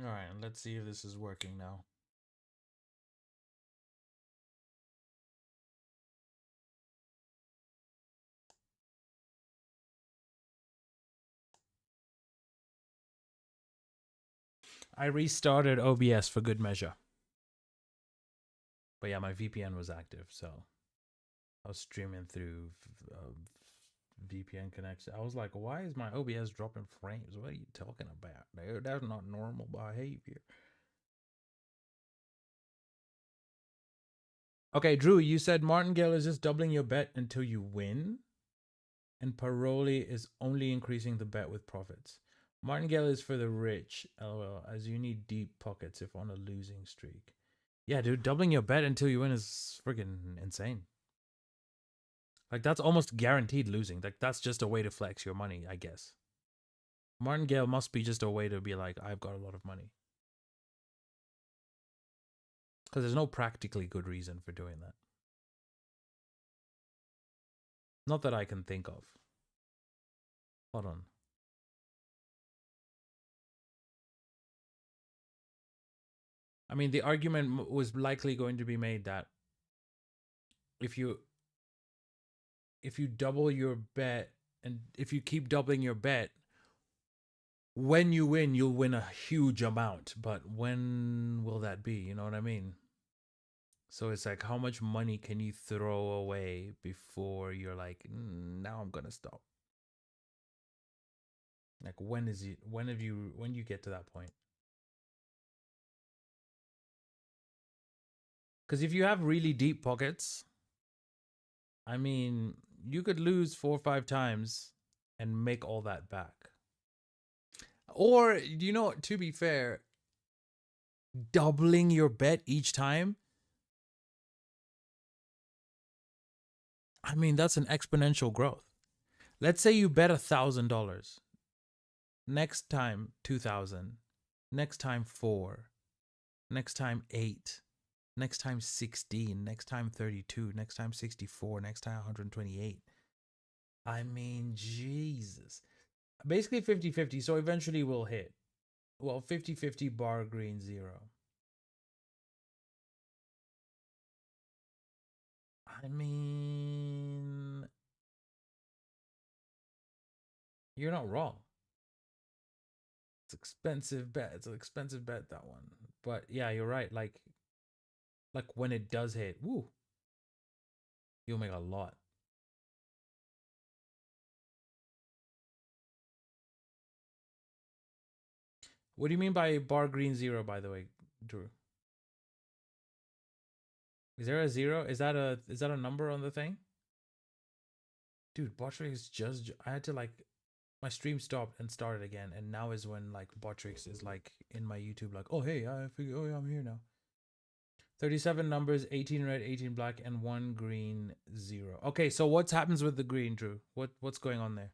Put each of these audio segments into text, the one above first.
All right, let's see if this is working now. I restarted OBS for good measure. But yeah, my VPN was active, so I was streaming through VPN connection. I was like, why is my OBS dropping frames? What are you talking about, dude? That's not normal behavior. Okay, Drew, you said Martingale is just doubling your bet until you win, and Paroli is only increasing the bet with profits. Martingale is for the rich, lol, as you need deep pockets if on a losing streak. Yeah, dude, doubling your bet until you win is freaking insane. Like, that's almost guaranteed losing. Like, that's just a way to flex your money, I guess. Martingale must be just a way to be like, I've got a lot of money. Because there's no practically good reason for doing that. Not that I can think of. Hold on. I mean, the argument was likely going to be made that if you double your bet and if you keep doubling your bet, when you win, you'll win a huge amount. But when will that be? You know what I mean? So it's like, how much money can you throw away before you're like, now I'm gonna stop? Like, when is it? When you get to that point? Because if you have really deep pockets, I mean, you could lose 4 or 5 times and make all that back. Or, to be fair, doubling your bet each time, I mean, that's an exponential growth. Let's say you bet $1,000. Next time, 2,000. Next time, 4. Next time, 8. Next time, 16. Next time, 32. Next time, 64. Next time, 128. I mean, Jesus. Basically 50-50. So eventually we'll hit. Well, 50-50 bar green 0. I mean, you're not wrong. It's expensive bet. It's an expensive bet, that one. But yeah, you're right. Like when it does hit, woo, you'll make a lot. What do you mean by bar green 0, by the way, Drew? Is there a 0? Is that a number on the thing? Dude, Botrix just I had to like my stream stopped and started again, and now is when like Botrix is like in my YouTube like, oh hey, I figure, oh yeah, I'm here now. 37 numbers, 18 red, 18 black, and 1 green 0. Okay, so what happens with the green, Drew? What's going on there?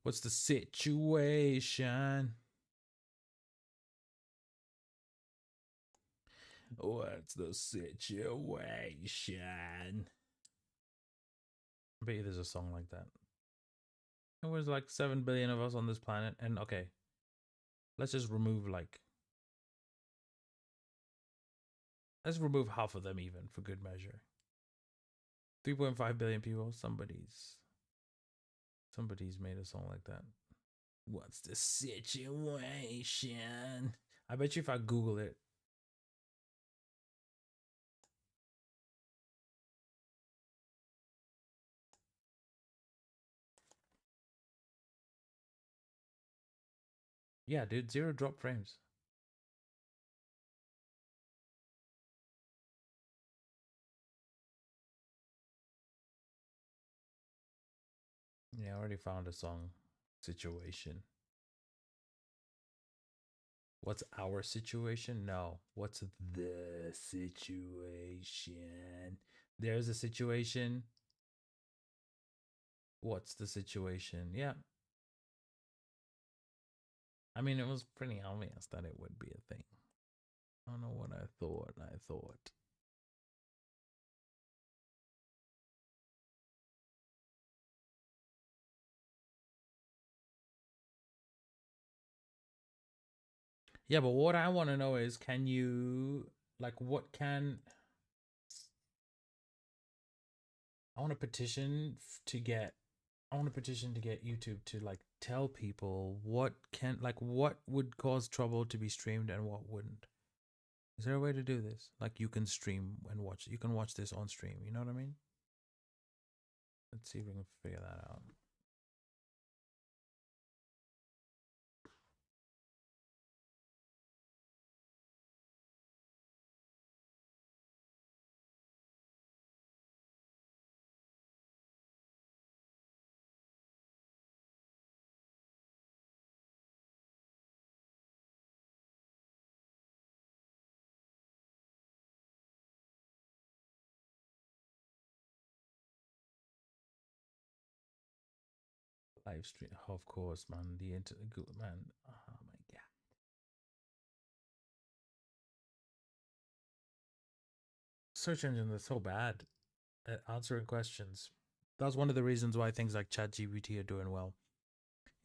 What's the situation? What's the situation? I bet you there's a song like that. There was like 7 billion of us on this planet, and okay, let's just remove let's remove half of them even for good measure. 3.5 billion people. Somebody's made a song like that. What's the situation? I bet you if I Google it. Yeah, dude, 0 drop frames. Yeah, I already found a song. Situation. What's our situation? No. What's the situation? There's a situation. What's the situation? Yeah. I mean, it was pretty obvious that it would be a thing. I don't know what I thought. Yeah, but what I want to know is, can you, like, what can I want to petition to get I want to petition to get YouTube to like tell people what would cause trouble to be streamed and what wouldn't. Is there a way to do this? Like, you can stream and watch. You can watch this on stream. You know what I mean? Let's see if we can figure that out. Live stream, of course, man. Man. Oh my god. Search engines are so bad at answering questions. That's one of the reasons why things like ChatGPT are doing well.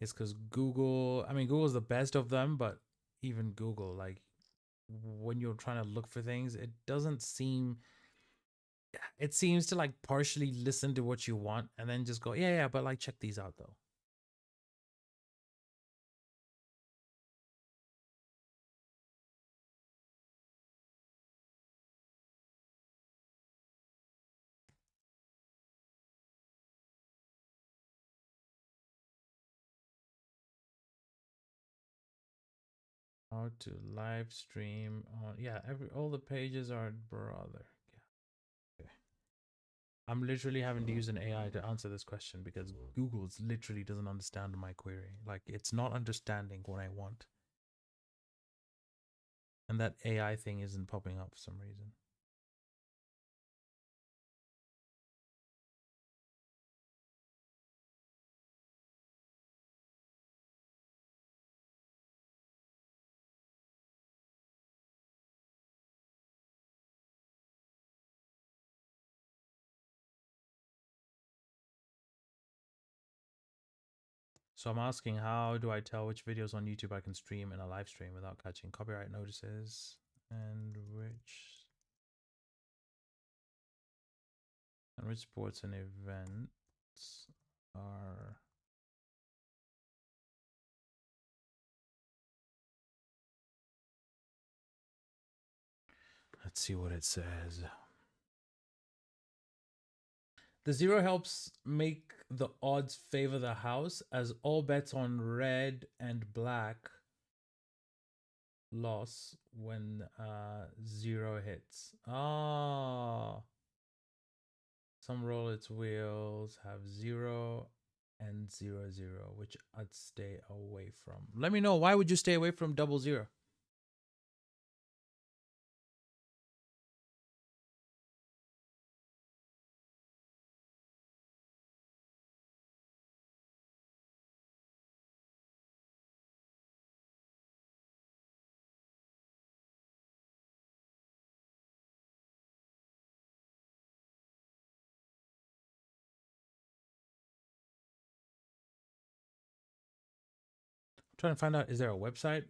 It's because Google. I mean, Google's the best of them, but even Google, like, when you're trying to look for things, it doesn't seem. It seems to like partially listen to what you want and then just go, yeah, yeah, but like check these out though. How to live stream on, yeah, all the pages are brother. Yeah. Okay. I'm literally having to use an AI to answer this question because Google literally doesn't understand my query. Like, it's not understanding what I want. And that AI thing isn't popping up for some reason. So I'm asking, how do I tell which videos on YouTube I can stream in a live stream without catching copyright notices, and which sports and events are let's see what it says. The zero helps make the odds favor the house, as all bets on red and black loss when zero hits. Ah, some roll its wheels have zero and 0 0, which I'd stay away from. Let me know, why would you stay away from 0 0? I'm trying to find out, is there a website?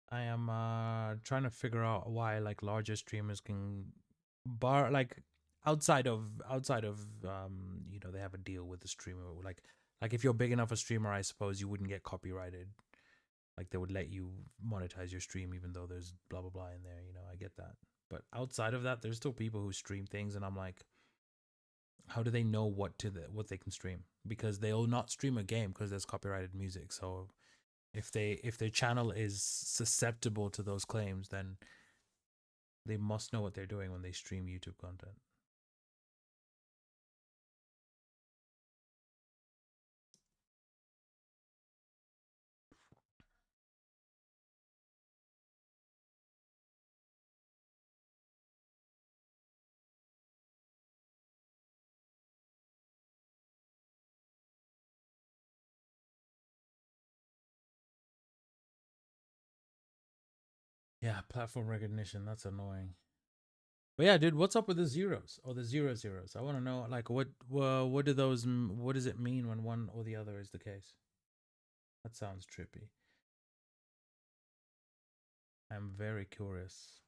I am trying to figure out why like larger streamers can bar like outside of they have a deal with the streamer, like if you're big enough a streamer, I suppose you wouldn't get copyrighted. Like, they would let you monetize your stream even though there's blah blah blah in there, I get that. But outside of that, there's still people who stream things and I'm like, How do they know what they can stream? Because they'll not stream a game because there's copyrighted music. So if their channel is susceptible to those claims, then they must know what they're doing when they stream YouTube content. Yeah, platform recognition. That's annoying. But yeah, dude, what's up with the zeros or the zeros? I want to know, like, what do those? What does it mean when one or the other is the case? That sounds trippy. I'm very curious.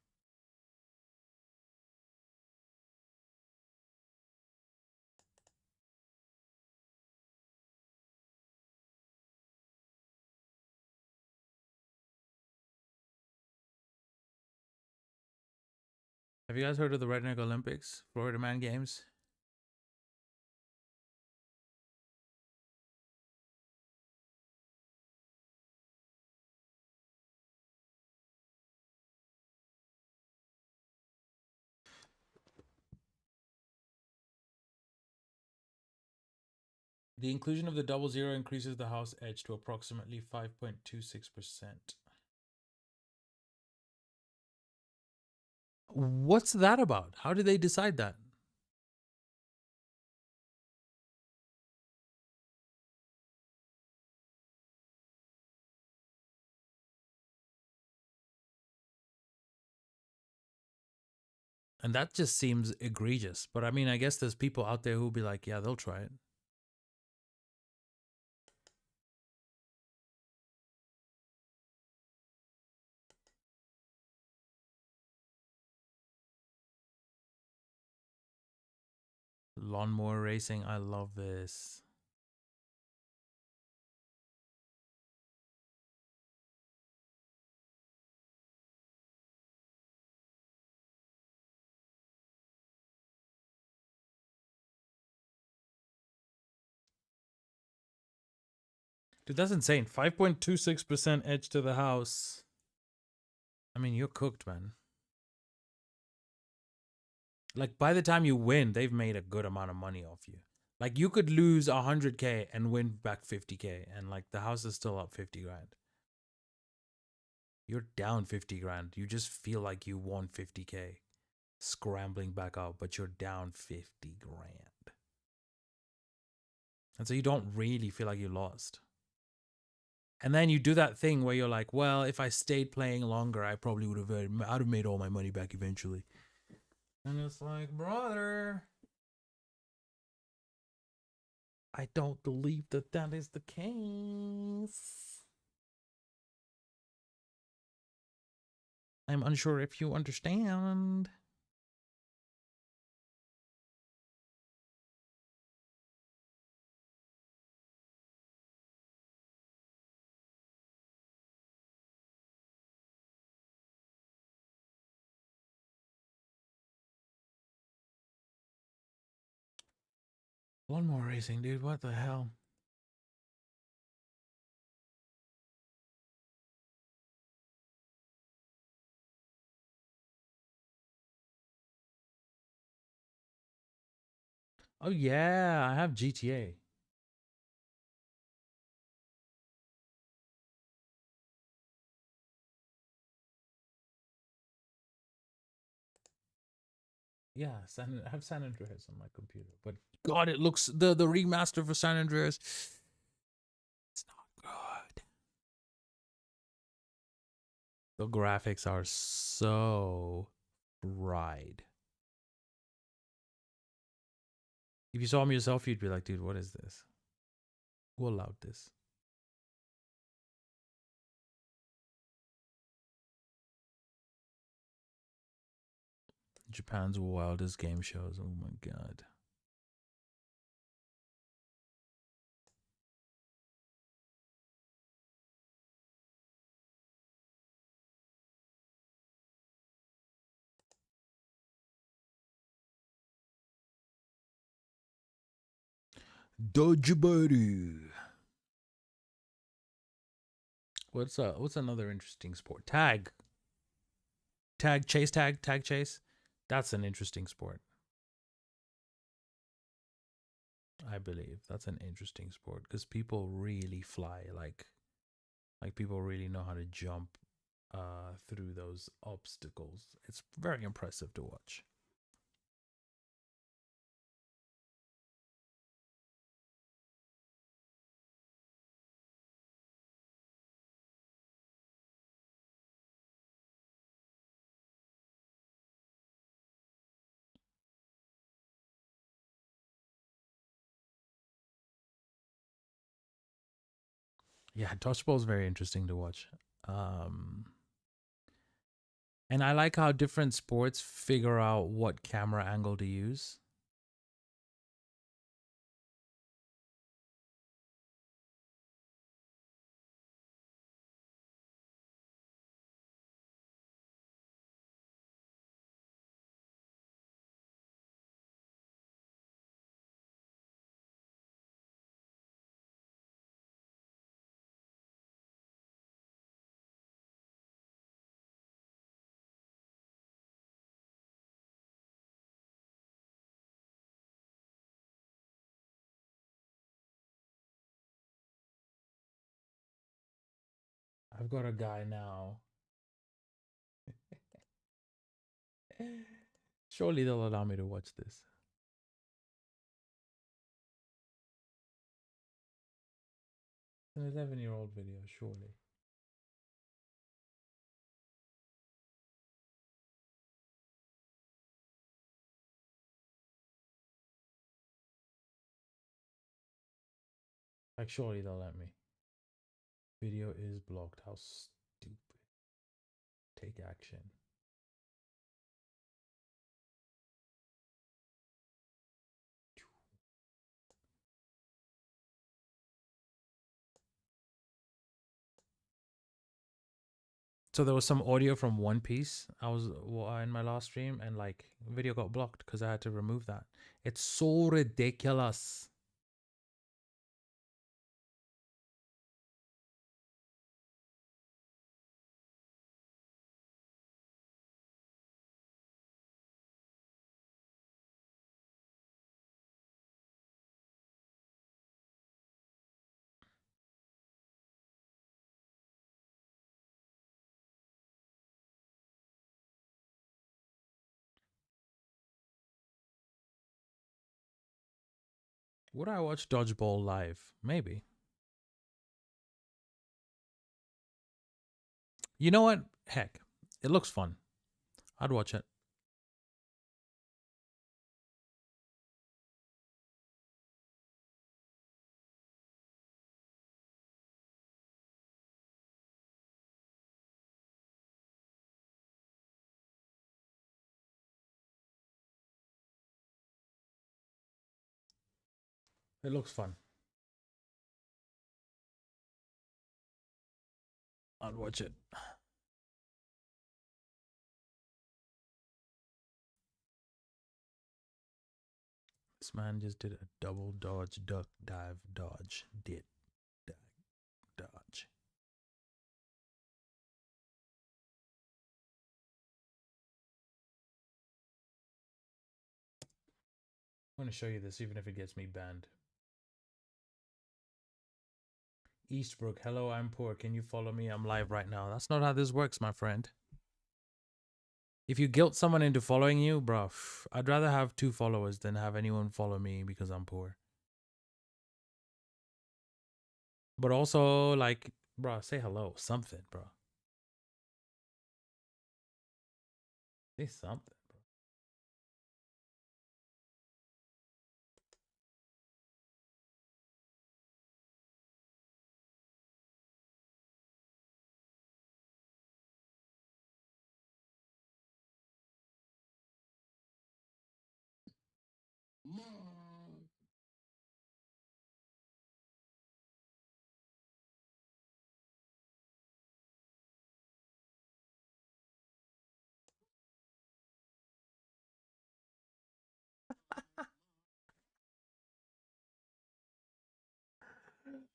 Have you guys heard of the Redneck Olympics, Florida Man Games? The inclusion of the double zero increases the house edge to approximately 5.26%. What's that about? How did they decide that? And that just seems egregious. But I mean, I guess there's people out there who'll be like, yeah, they'll try it. Lawnmower racing, I love this. Dude, that's insane. 5.26% edge to the house. I mean, you're cooked, man. Like, by the time you win, they've made a good amount of money off you. Like, you could lose 100K and win back 50K, and like the house is still up 50 grand. You're down 50 grand. You just feel like you won 50K, scrambling back up, but you're down 50 grand. And so you don't really feel like you lost. And then you do that thing where you're like, well, if I stayed playing longer, I probably would have I'd have made all my money back eventually. And it's like, brother, I don't believe that that is the case. I'm unsure if you understand. One more racing, dude. What the hell? Oh, yeah. I have GTA. Yeah, I have San Andreas on my computer, but God, it looks the remaster for San Andreas. It's not good. The graphics are so fried. If you saw them yourself, you'd be like, dude, what is this? Who allowed this? Japan's wildest game shows. Oh my God. Dodgeball. What's another interesting sport? Tag. Tag chase tag chase. That's an interesting sport. I believe that's an interesting sport because people really fly. Like people really know how to jump through those obstacles. It's very impressive to watch. Yeah, dodgeball is very interesting to watch. Um, and I like how different sports figure out what camera angle to use. I've got a guy now. Surely they'll allow me to watch this. It's an 11-year-old video, surely. Like, surely they'll let me. Video is blocked. How stupid. Take action. So there was some audio from One Piece. I was in my last stream, and like video got blocked because I had to remove that. It's so ridiculous. Would I watch Dodgeball live? Maybe. You know what? Heck, it looks fun. I'd watch it. It looks fun. I'd watch it. This man just did a double dodge, duck, dive, dodge, dip, dodge. I'm going to show you this even if it gets me banned. Eastbrook, hello, I'm poor. Can you follow me? I'm live right now. That's not how this works, my friend. If you guilt someone into following you, bro, I'd rather have 2 followers than have anyone follow me because I'm poor. But also, like, bro, say hello. Something, bro. Say something, bro.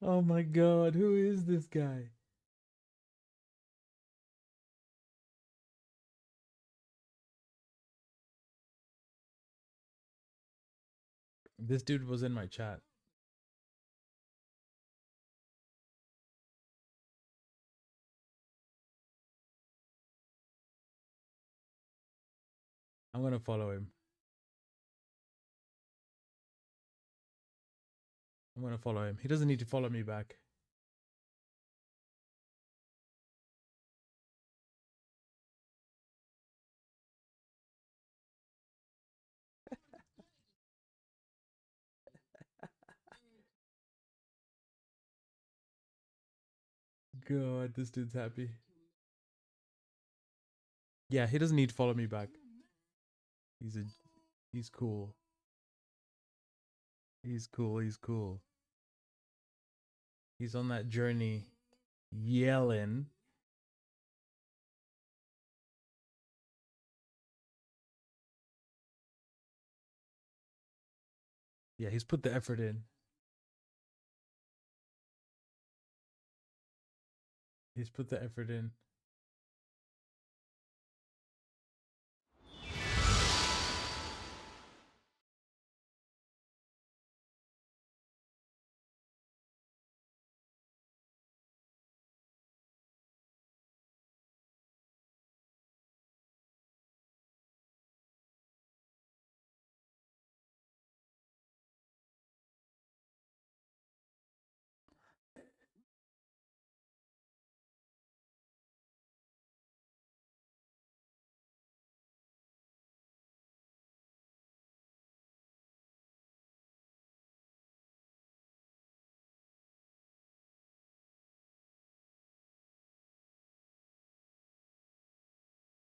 Oh my god, who is this guy? This dude was in my chat. I'm gonna follow him. I'm gonna follow him. He doesn't need to follow me back. God, this dude's happy. Yeah, he doesn't need to follow me back. He's cool. He's cool. He's cool. He's on that journey yelling. Yeah, he's put the effort in. He's put the effort in.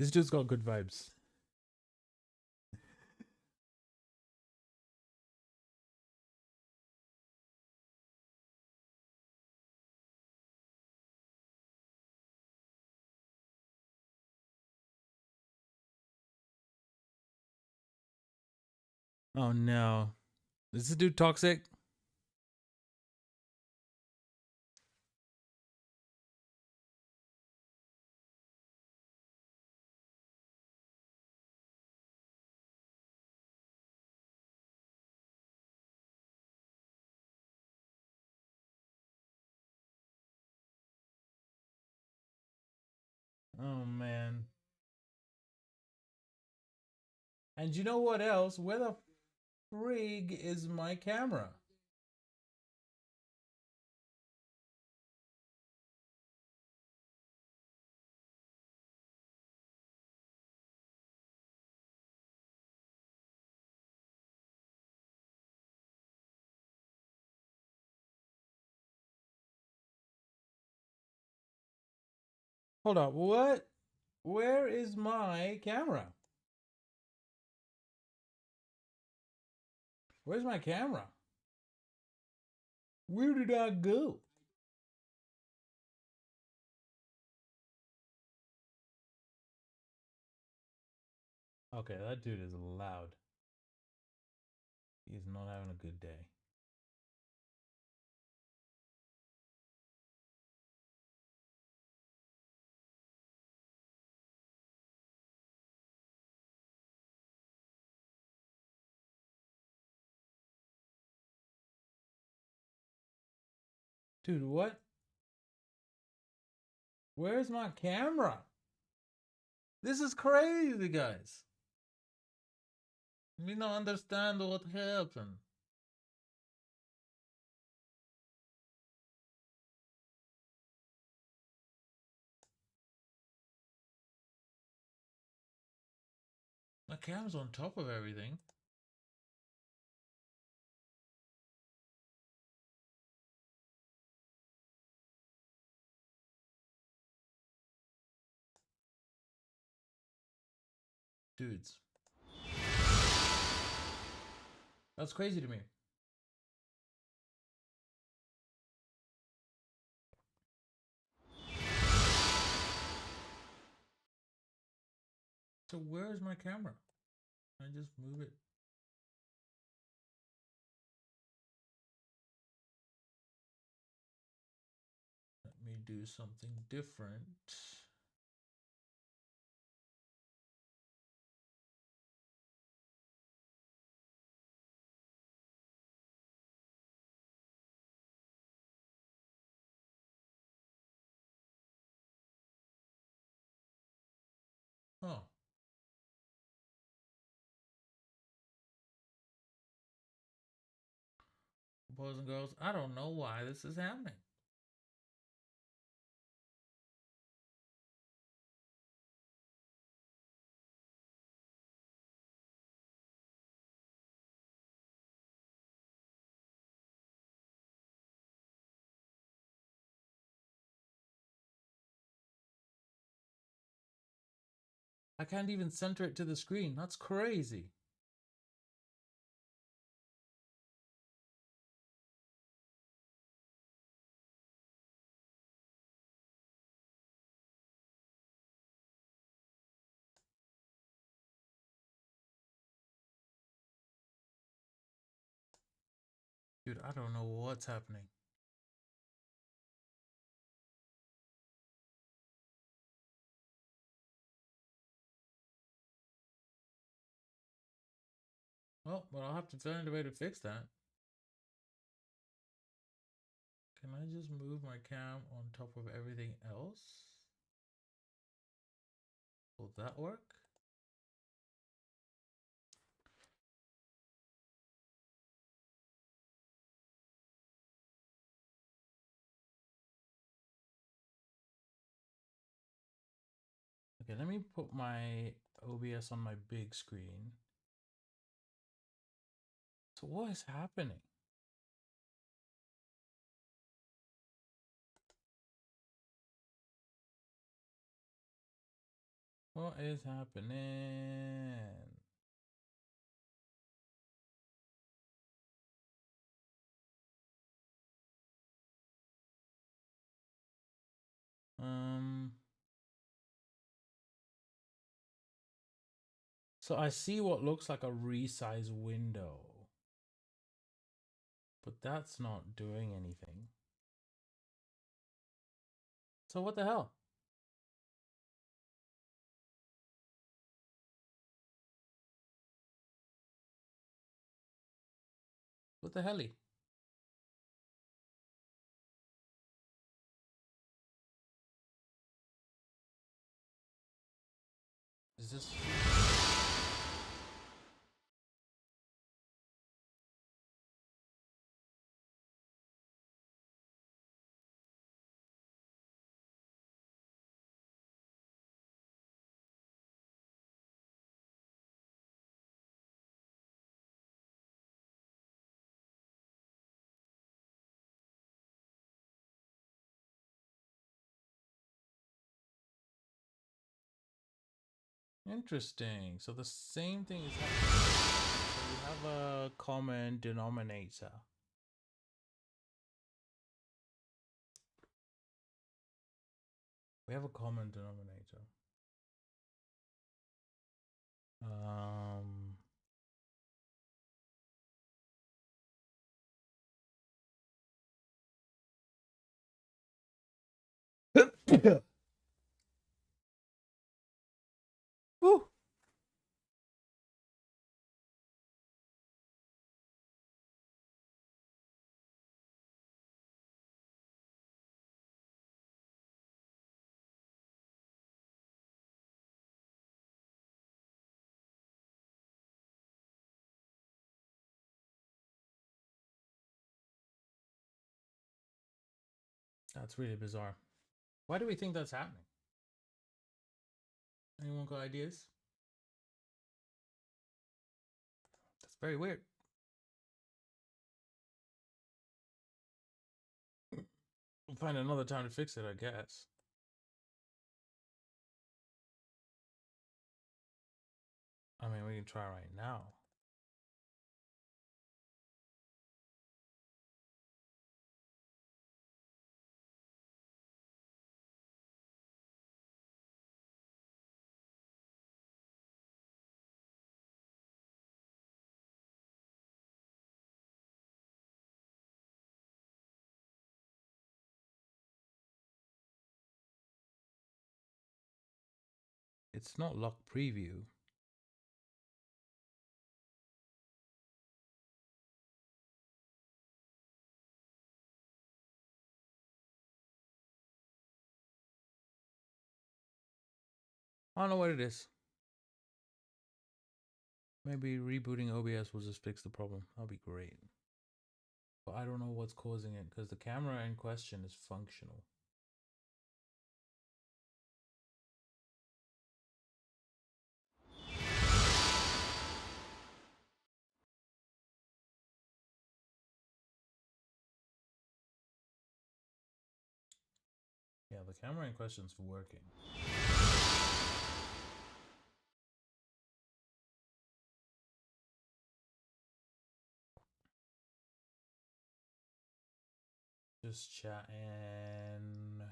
This dude's got good vibes. Oh no. Is this dude toxic? Oh man. And you know what else? Where the frig is my camera? Hold up. What? Where is my camera? Where's my camera? Where did I go? Okay, that dude is loud. He's not having a good day. Dude, what? Where's my camera? This is crazy, guys. We don't understand what happened. My camera's on top of everything. Dudes. That's crazy to me. So where's my camera? I just move it. do something different. Oh. Boys and girls, I don't know why this is happening. I can't even center it to the screen. That's crazy. Dude, I don't know what's happening. Well, but I'll have to find a way to fix that. Can I just move my cam on top of everything else? Will that work? Okay, let me put my OBS on my big screen. So what is happening? What is happening? So I see what looks like a resize window, but that's not doing anything. So what the hell? What the helly? Is this? Interesting. So the same thing is happening. So we have a common denominator. We have a common denominator. Woo. That's really bizarre. Why do we think that's happening? Anyone got ideas? That's very weird. We'll find another time to fix it, I guess. I mean, we can try right now. It's not lock preview. I don't know what it is. Maybe rebooting OBS will just fix the problem. That'll be great. But I don't know what's causing it because the camera in question is functional. Yeah, the camera in question is working. Just chatting.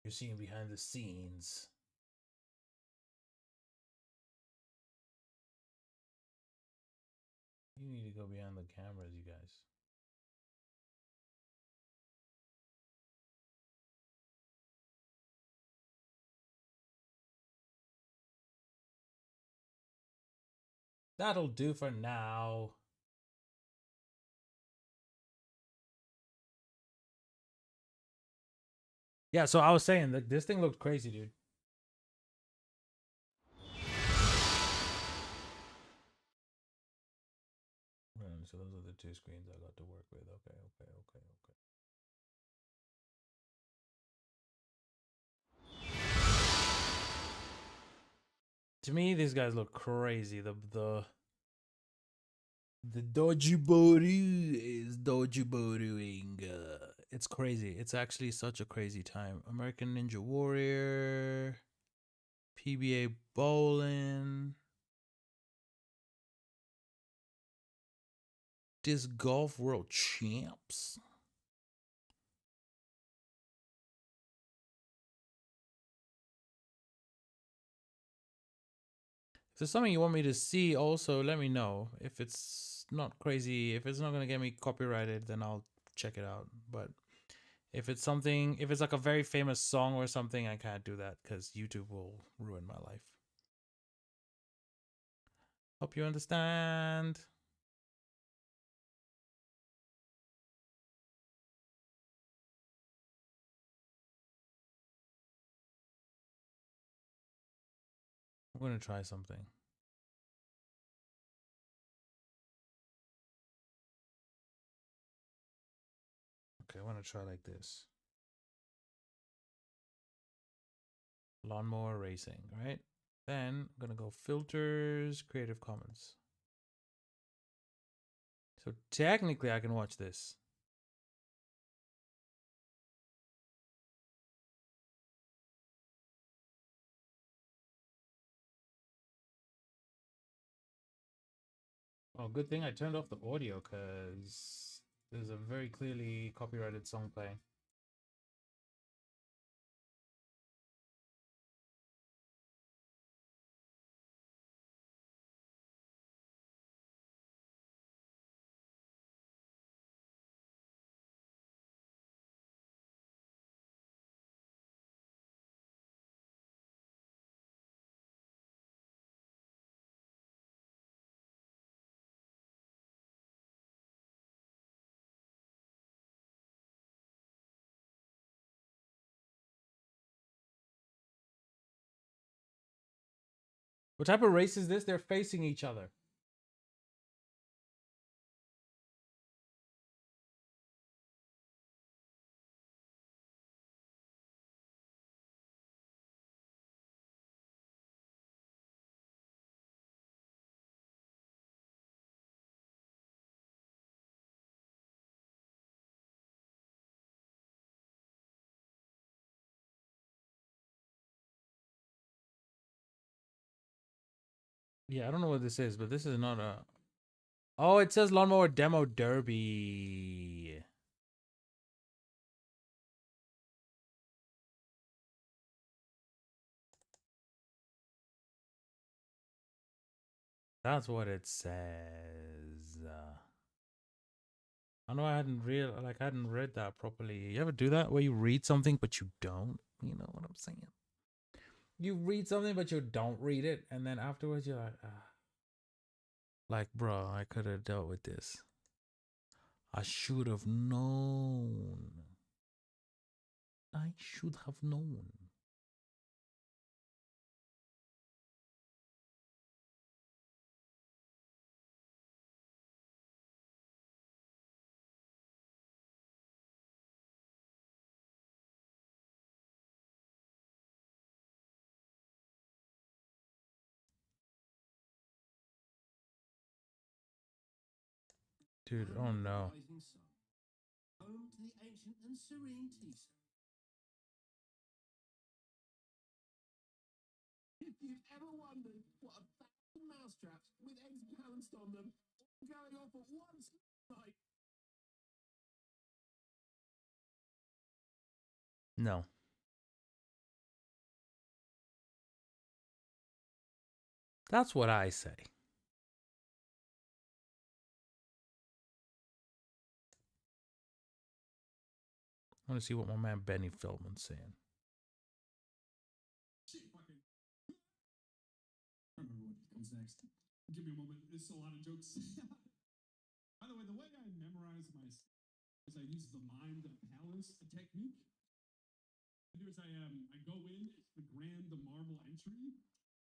You're seeing behind the scenes. You need to go behind the cameras, you guys. That'll do for now. Yeah, so I was saying that this thing looked crazy, dude. So those are the two screens I got to work with. Okay. To me, these guys look crazy. The Dojiboru is Dojiboruing. It's crazy. It's actually such a crazy time. American Ninja Warrior, PBA Bowling, Disc Golf World Champs. If there's something you want me to see, also let me know. If it's not crazy, if it's not gonna get me copyrighted, then I'll check it out. But if it's something, if it's like a very famous song or something, I can't do that because YouTube will ruin my life. Hope you understand. I'm gonna try something. Okay, I want to try like this. Lawnmower racing, right? Then I'm gonna go filters, Creative Commons. So technically I can watch this. Oh, good thing I turned off the audio because there's a very clearly copyrighted song playing. What type of race is this? They're facing each other. Yeah, I don't know what this is, but this is not a. Oh, it says Lawnmower Demo Derby. That's what it says. I know I hadn't read that properly. You ever do that where you read something but you don't? You know what I'm saying? You read something but you don't read it, and then afterwards you're like, ah. Like, bro, I could have dealt with this. I should have known. I should have known. Dude, oh no. No. That's what I say. I want to see what my man Benny Feldman's saying. Give me a moment. It's a lot of jokes. By the way, the way I memorize my is I use the mind palace technique. I do is I go in, it's the grand, the marble entry.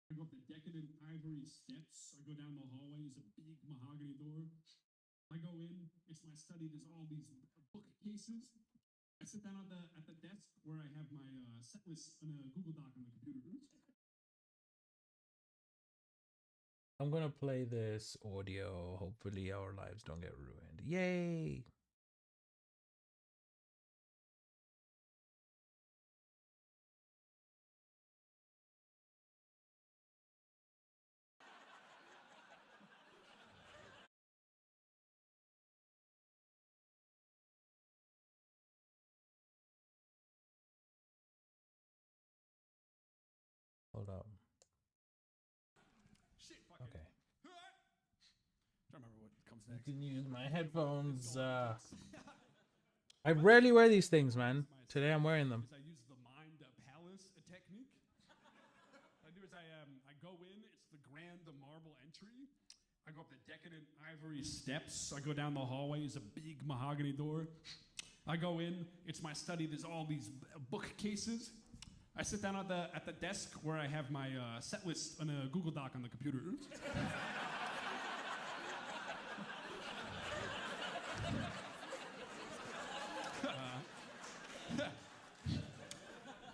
I go up the decadent ivory steps. I go down the hallway, it's a big mahogany door. I go in, it's my study, there's all these bookcases. I sit down at the desk where I have my set list in a Google Doc on the computer. I'm gonna play this audio. Hopefully our lives don't get ruined. Yay! Hold up. Okay. You can use my headphones. I rarely wear these things, man. Today I'm wearing them. I use the mind palace technique. What I do is I go in. It's the grand, the marble entry. I go up the decadent ivory steps. I go down the hallway. It's a big mahogany door. I go in. It's my study. There's all these bookcases. I sit down at the desk where I have my set list on a Google Doc on the computer.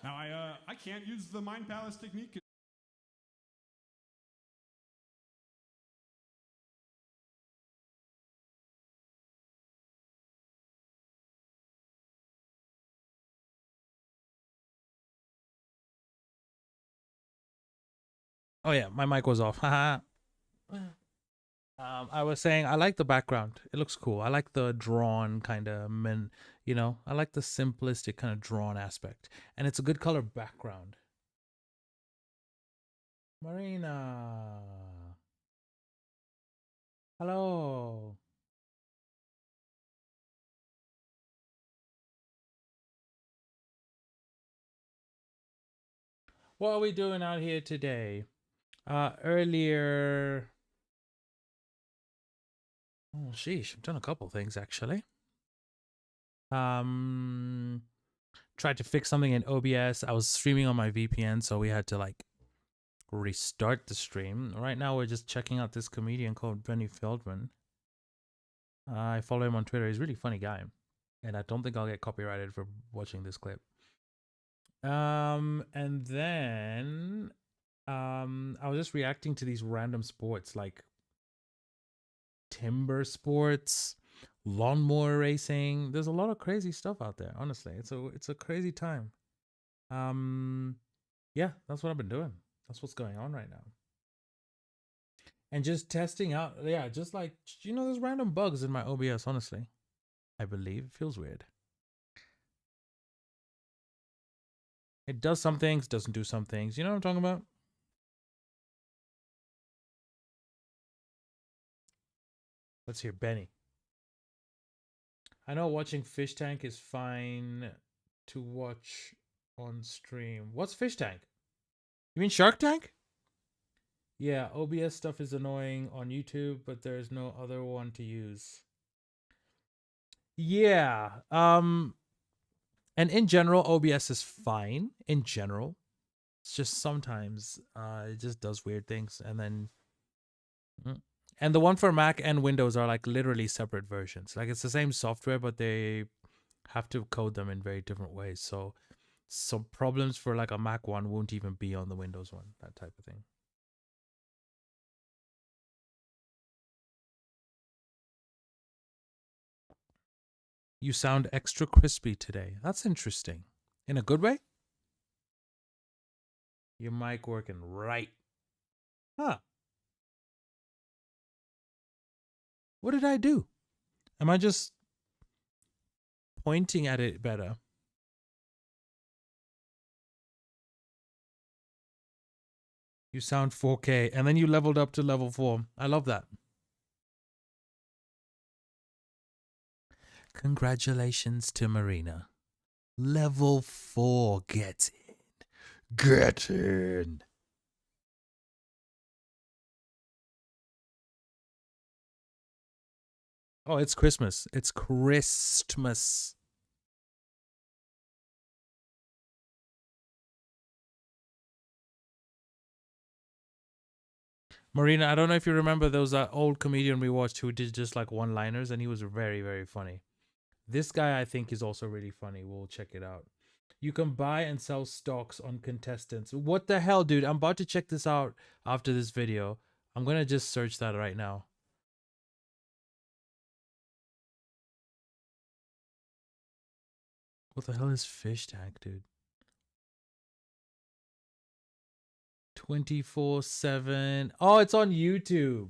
Now I can't use the mind palace technique. Oh yeah, my mic was off. I was saying I like the background. It looks cool. I like the drawn kind of I like the simplistic kind of drawn aspect. And it's a good color background. Marina. Hello. What are we doing out here today? Earlier. Oh, sheesh. I've done a couple things actually. Tried to fix something in OBS. I was streaming on my VPN, so we had to like restart the stream. Right now, we're just checking out this comedian called Benny Feldman. I follow him on Twitter. He's a really funny guy, and I don't think I'll get copyrighted for watching this clip. And then I was just reacting to these random sports like timber sports, lawnmower racing. There's a lot of crazy stuff out there. Honestly, it's a crazy time. Yeah, that's what I've been doing. That's what's going on right now. and just testing out. Yeah, just like, you know, there's random bugs in my OBS, honestly. I believe it feels weird. It does some things, doesn't do some things. You know what I'm talking about? Let's hear Benny. I know watching Fish Tank is fine to watch on stream. What's Fish Tank? You mean Shark Tank? Yeah, OBS stuff is annoying on YouTube, but there's no other one to use. Yeah. And in general, OBS is fine in general. It's just sometimes it just does weird things, and then and the one for Mac and Windows are like literally separate versions. Like it's the same software, but they have to code them in very different ways. So some problems for like a Mac one won't even be on the Windows one, that type of thing. You sound extra crispy today. That's interesting. In a good way? Your mic working right. Huh. What did I do? Am I just pointing at it better? You sound 4K, and then you leveled up to level 4. I love that. Congratulations to Marina. Level 4. Get in. Get in. Oh, it's Christmas. It's Christmas. Marina, I don't know if you remember there was that old comedian we watched who did just like one-liners, and he was very, very funny. This guy, I think, is also really funny. We'll check it out. You can buy and sell stocks on contestants. What the hell, dude? I'm about to check this out after this video. I'm going to just search that right now. What the hell is Fish Tank, dude? 24/7. Oh, it's on YouTube.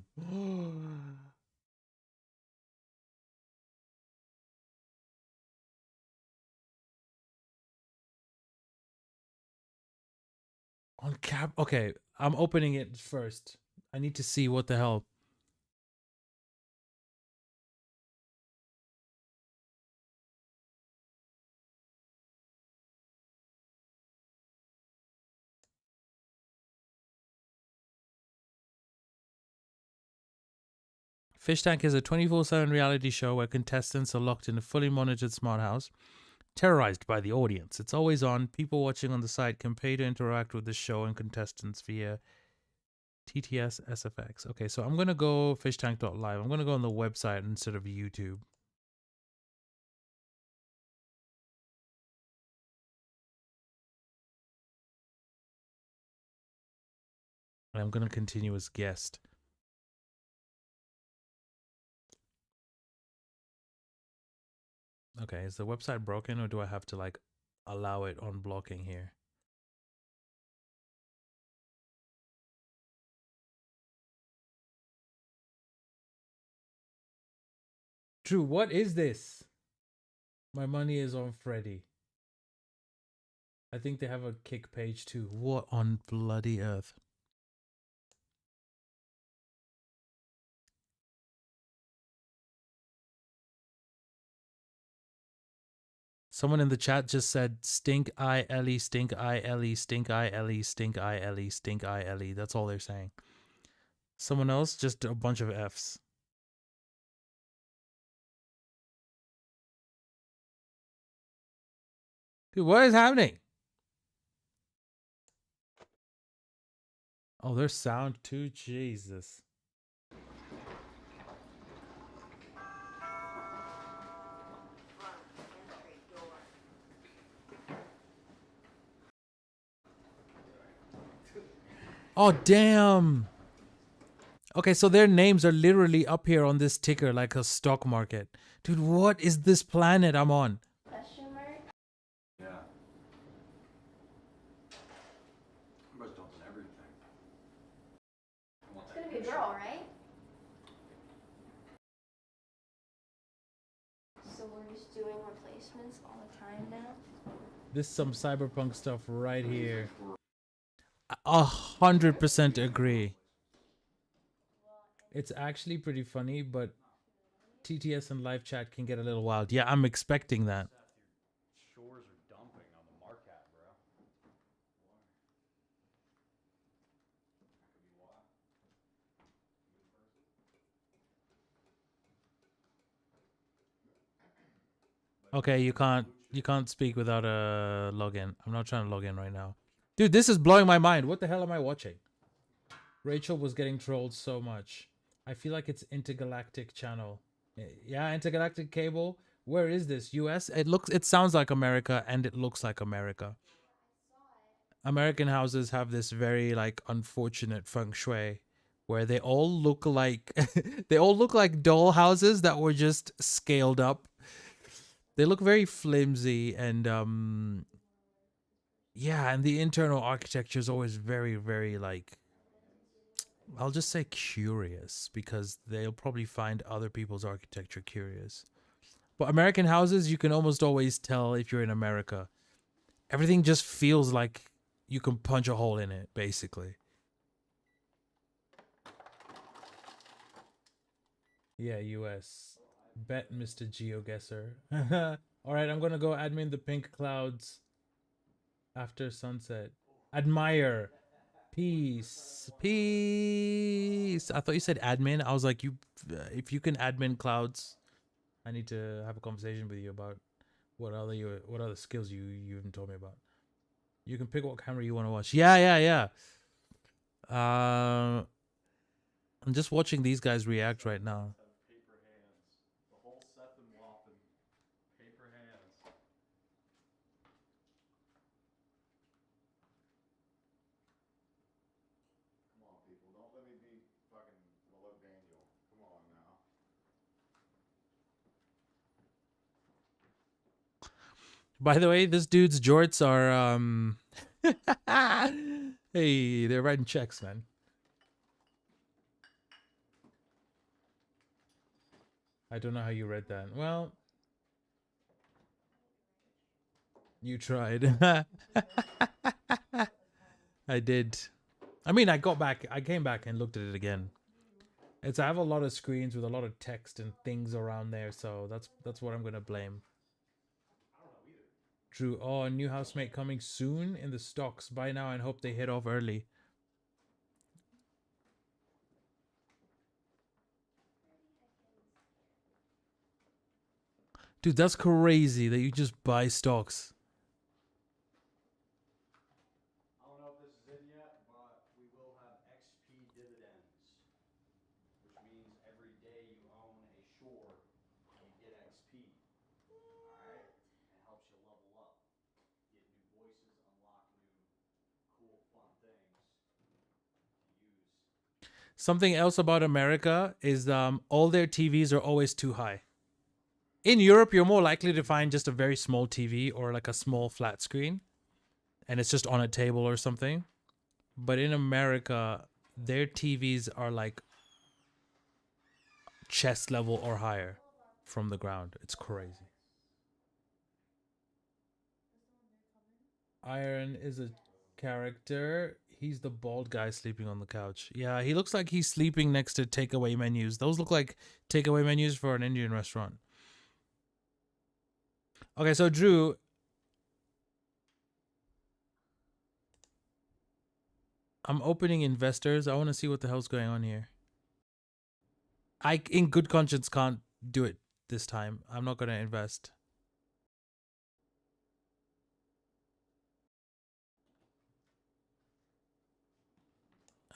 On cap. Okay, I'm opening it first. I need to see what the hell. Fish Tank is a 24/7 reality show where contestants are locked in a fully monitored smart house, terrorized by the audience. It's always on. People watching on the site can pay to interact with the show and contestants via TTS SFX. Okay, so I'm going to go fishtank.live. I'm going to go on the website instead of YouTube. And I'm going to continue as guest. Okay, is the website broken, or do I have to like allow it on blocking here? Drew, what is this? My money is on Freddy. I think they have a kick page too. What on bloody earth? Someone in the chat just said stink eye Ellie, stink eye Ellie, stink eye Ellie, stink eye Ellie, stink eye Ellie. That's all they're saying. Someone else, just a bunch of Fs. Dude, what is happening? Oh, there's sound too. Jesus. Oh, damn. Okay, so their names are literally up here on this ticker like a stock market. Dude, what is this planet I'm on? Yeah. Everybody's dumping everything. It's gonna be a girl, right? basements all the time now. This is some cyberpunk stuff right here. 100% agree. It's actually pretty funny, but TTS and live chat can get a little wild. Yeah, I'm expecting that. Shores are dumping on the Marquette, bro. That could be why. Okay, you can't speak without a login. I'm not trying to log in right now. Dude, this is blowing my mind. What the hell am I watching? Rachel was getting trolled so much. I feel like it's intergalactic channel. Yeah, intergalactic cable. Where is this? US? It sounds like America and it looks like America. American houses have this very like unfortunate feng shui where they all look like they all look like doll houses that were just scaled up. They look very flimsy and yeah, and the internal architecture is always very very like I'll just say curious because they'll probably find other people's architecture curious. But American houses, you can almost always tell if you're in America. Everything just feels like you can punch a hole in it, basically. Yeah, US. Bet, Mr. GeoGuessr. All right, I'm going to go admin the pink clouds after sunset. Admire. Peace. Peace. I thought you said admin. I was like, if you can admin clouds, I need to have a conversation with you about what other skills you even told me about. You can pick what camera you want to watch. Yeah. I'm just watching these guys react right now. Paper hands. The whole Seth and Waffen. Paper hands. Come on, people. Don't let me be fucking below Daniel. Come on now. By the way, this dude's jorts are hey, they're writing checks, man. I don't know how you read that. Well, you tried. I did. I mean, I came back and looked at it again. I have a lot of screens with a lot of text and things around there, so that's what I'm gonna blame. Drew, oh, a new housemate coming soon in the stocks. Buy now and hope they hit off early. Dude, that's crazy that you just buy stocks. I don't know if this is in yet, but we will have XP dividends, which means every day you own a shore, you get XP. Alright? It helps you level up. Get new voices, unlock new cool, fun things to use. Something else about America is all their TVs are always too high. In Europe, you're more likely to find just a very small TV or like a small flat screen, and it's just on a table or something. But in America, their TVs are like chest level or higher from the ground. It's crazy. Iron is a character. He's the bald guy sleeping on the couch. Yeah, he looks like he's sleeping next to takeaway menus. Those look like takeaway menus for an Indian restaurant. Okay, so Drew, I'm opening investors. I want to see what the hell's going on here. I, in good conscience, can't do it this time. I'm not going to invest.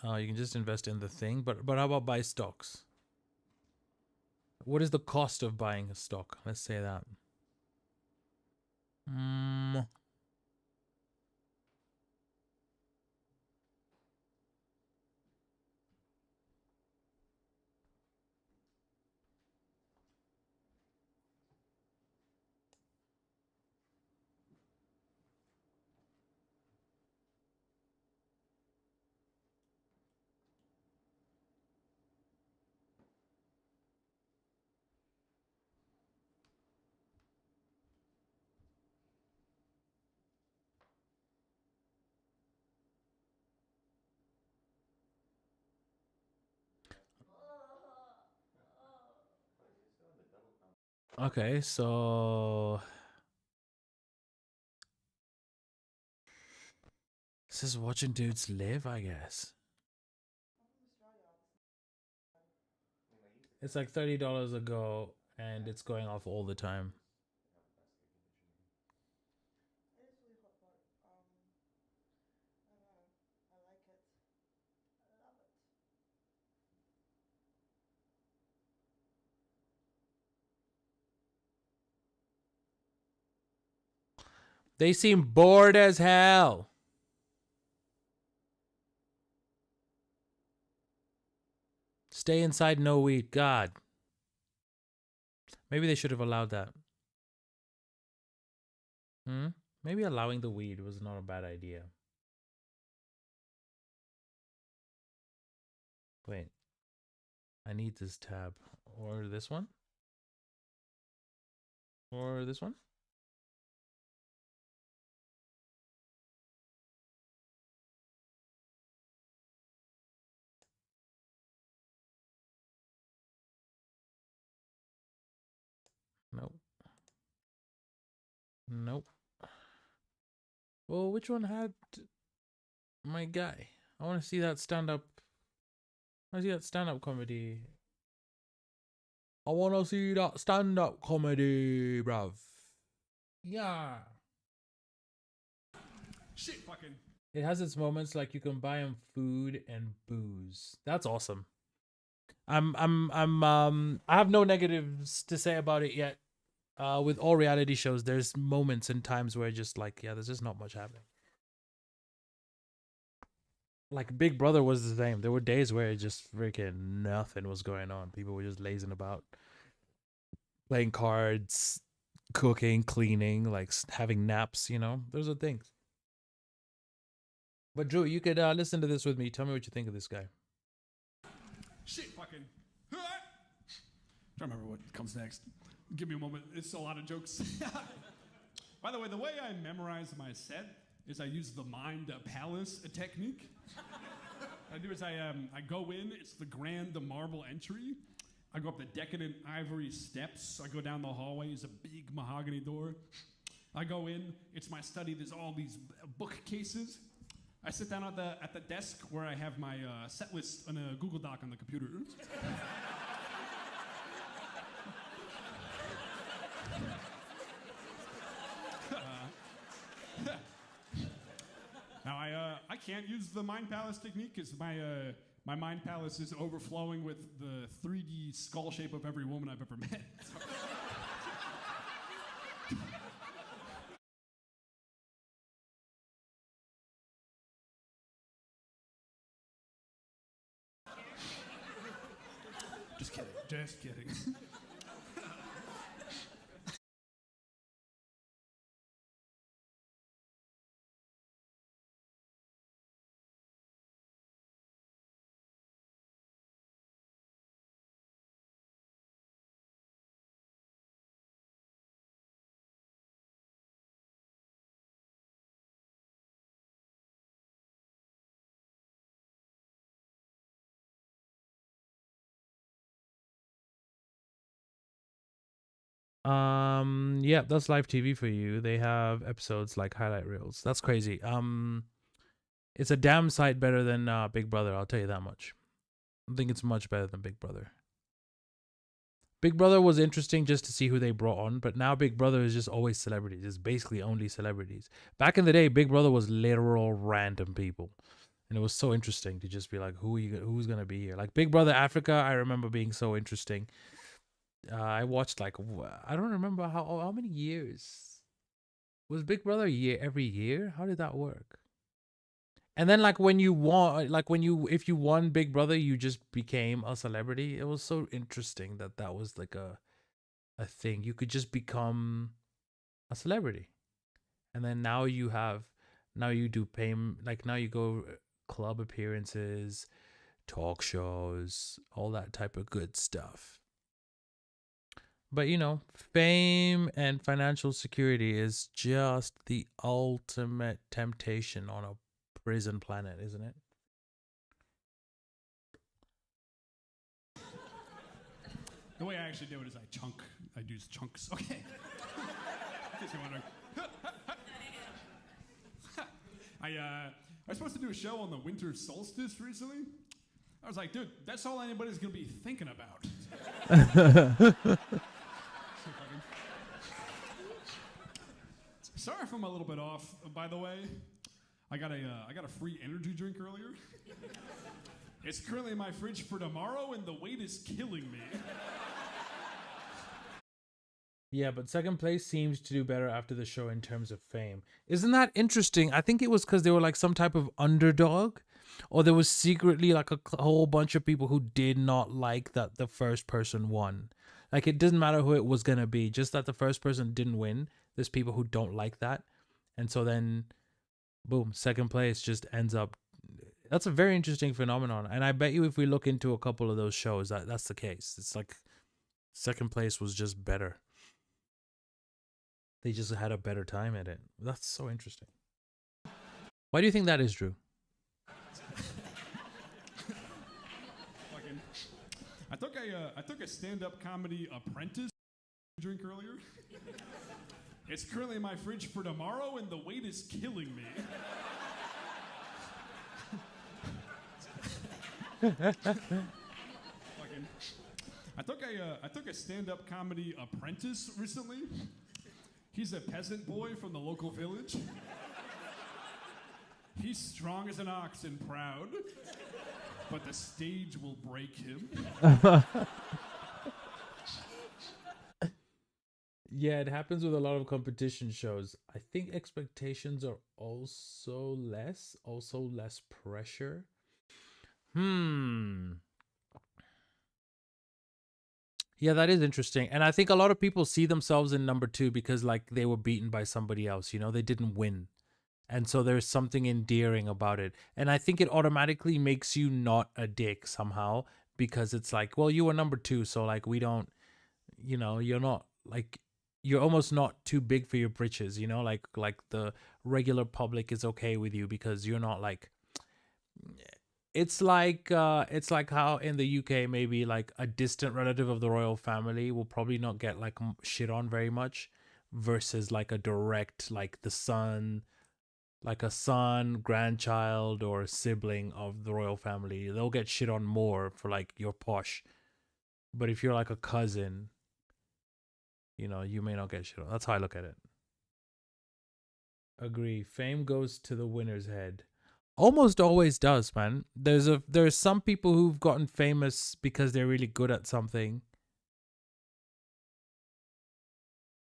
You can just invest in the thing, but how about buy stocks? What is the cost of buying a stock? Let's say that. Okay, so this is watching dudes live, I guess. It's like $30 a go, and it's going off all the time. It is really hot, but I don't know. I like it. I love it. They seem bored as hell. Stay inside, no weed. God. Maybe they should have allowed that. Maybe allowing the weed was not a bad idea. Wait. I need this tab. Or this one? Or this one? Nope. Nope. Well, which one had my guy? I want to see that stand-up. I see that stand-up comedy. I want to see that stand-up comedy, bruv. Yeah. Shit, fucking. It has its moments, like you can buy him food and booze. That's awesome. I have no negatives to say about it yet. With all reality shows, there's moments and times where just like, yeah, there's just not much happening. Like Big Brother was the same. There were days where it just freaking nothing was going on. People were just lazing about, playing cards, cooking, cleaning, like having naps. You know, those are things. But Drew, you could listen to this with me. Tell me what you think of this guy. Shit, fucking. Trying to remember what comes next. Give me a moment. It's a lot of jokes. By the way I memorize my set is I use the mind palace technique. What I do is I go in. It's the marble entry. I go up the decadent ivory steps. I go down the hallway. There's a big mahogany door. I go in. It's my study. There's all these bookcases. I sit down at the desk where I have my set list on a Google Doc on the computer. Now I can't use the Mind Palace technique because my Mind Palace is overflowing with the 3D skull shape of every woman I've ever met. Just kidding. Just kidding. Yeah, that's live TV for you. They have episodes like highlight reels. That's crazy. It's a damn sight better than Big Brother, I'll tell you that much. I think it's much better than Big Brother. Big Brother was interesting just to see who they brought on, but now Big Brother is just always celebrities. It's basically only celebrities. Back in the day, Big Brother was literal random people. And it was so interesting to just be like, who's gonna be here? Like Big Brother Africa, I remember being so interesting. I watched like I don't remember how many years was Big Brother every year. How did that work? And then like when you won, like if you won Big Brother, you just became a celebrity. It was so interesting that was like a thing. You could just become a celebrity, and then now you do pay, like now you go club appearances, talk shows, all that type of good stuff. But you know, fame and financial security is just the ultimate temptation on a prison planet, isn't it? The way I actually do it is I chunk I'd use chunks. Okay. In case you're wondering. I was supposed to do a show on the winter solstice recently. I was like, dude, that's all anybody's gonna be thinking about. Sorry if I'm a little bit off, by the way. I got a free energy drink earlier. It's currently in my fridge for tomorrow, and the wait is killing me. Yeah, but second place seems to do better after the show in terms of fame. Isn't that interesting? I think it was because they were like some type of underdog, or there was secretly like a whole bunch of people who did not like that the first person won. Like it doesn't matter who it was going to be, just that the first person didn't win. There's people who don't like that. And so then, boom, second place just ends up. That's a very interesting phenomenon. And I bet you if we look into a couple of those shows, that's the case. It's like second place was just better. They just had a better time at it. That's so interesting. Why do you think that is, Drew? I took a stand-up comedy apprentice drink earlier. It's currently in my fridge for tomorrow, and the wait is killing me. I took a stand-up comedy apprentice recently. He's a peasant boy from the local village. He's strong as an ox and proud, but the stage will break him. Yeah, it happens with a lot of competition shows. I think expectations are also less pressure. Yeah, that is interesting. And I think a lot of people see themselves in number 2 because like they were beaten by somebody else, you know, they didn't win. And so there's something endearing about it. And I think it automatically makes you not a dick somehow because it's like, well, you were number 2, so like we don't, you know, you're not like you're almost not too big for your britches, you know, like the regular public is okay with you because you're not like it's like how in the UK maybe like a distant relative of the royal family will probably not get like shit on very much versus like a direct like the son, like a son, grandchild, or a sibling of the royal family. They'll get shit on more for like you're posh. But if you're like a cousin, you know, you may not get shit on. That's how I look at it. Agree. Fame goes to the winner's head. Almost always does, man. There's some people who've gotten famous because they're really good at something.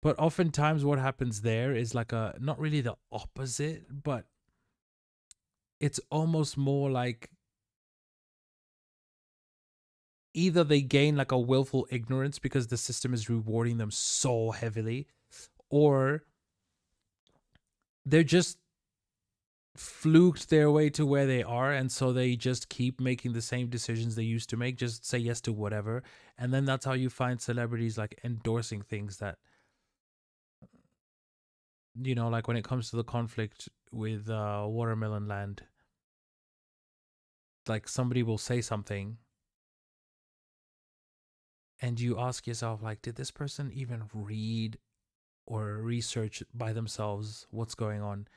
But oftentimes what happens there is like a not really the opposite, but it's almost more like either they gain like a willful ignorance because the system is rewarding them so heavily, or they're just fluked their way to where they are, and so they just keep making the same decisions they used to make, just say yes to whatever. And then that's how you find celebrities like endorsing things that, you know, like when it comes to the conflict with Watermelon Land, like somebody will say something and you ask yourself like, did this person even read or research by themselves what's going on?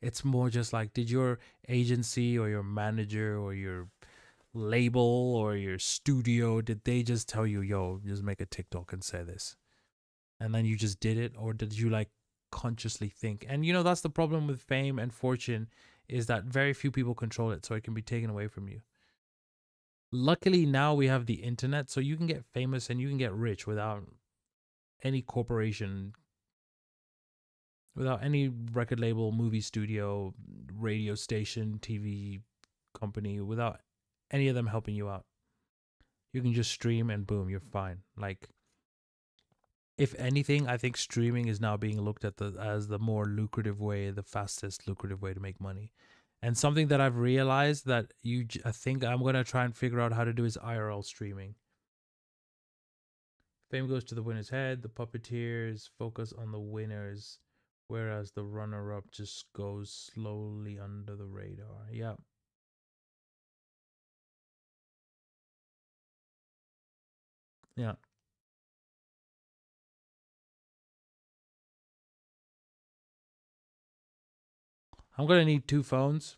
It's more just like, did your agency or your manager or your label or your studio, did they just tell you, yo, just make a TikTok and say this? And then you just did it? Or did you like consciously think? And you know, that's the problem with fame and fortune, is that very few people control it, so it can be taken away from you. Luckily now we have the internet, so you can get famous and you can get rich without any corporation, without any record label, movie studio, radio station, TV company, without any of them helping you out. You can just stream and boom, you're fine. Like, if anything, I think streaming is now being looked at as the more lucrative way, the fastest lucrative way to make money. And something that I've realized that I think I'm going to try and figure out how to do is IRL streaming. Fame goes to the winner's head. The puppeteers focus on the winners, whereas the runner-up just goes slowly under the radar. Yeah. Yeah. I'm gonna need 2 phones.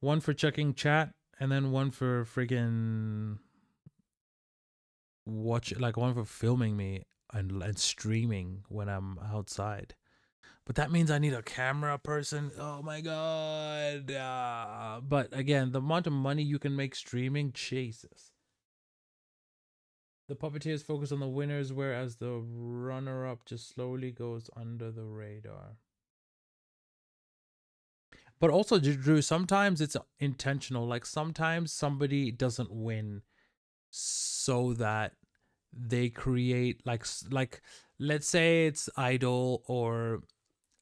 One for checking chat, and then one for friggin' one for filming me and streaming when I'm outside. But that means I need a camera person. Oh my god. But again, the amount of money you can make streaming, Jesus. The puppeteers focus on the winners, whereas the runner-up just slowly goes under the radar. But also, Drew, sometimes it's intentional. Like sometimes somebody doesn't win so that they create like let's say it's Idol or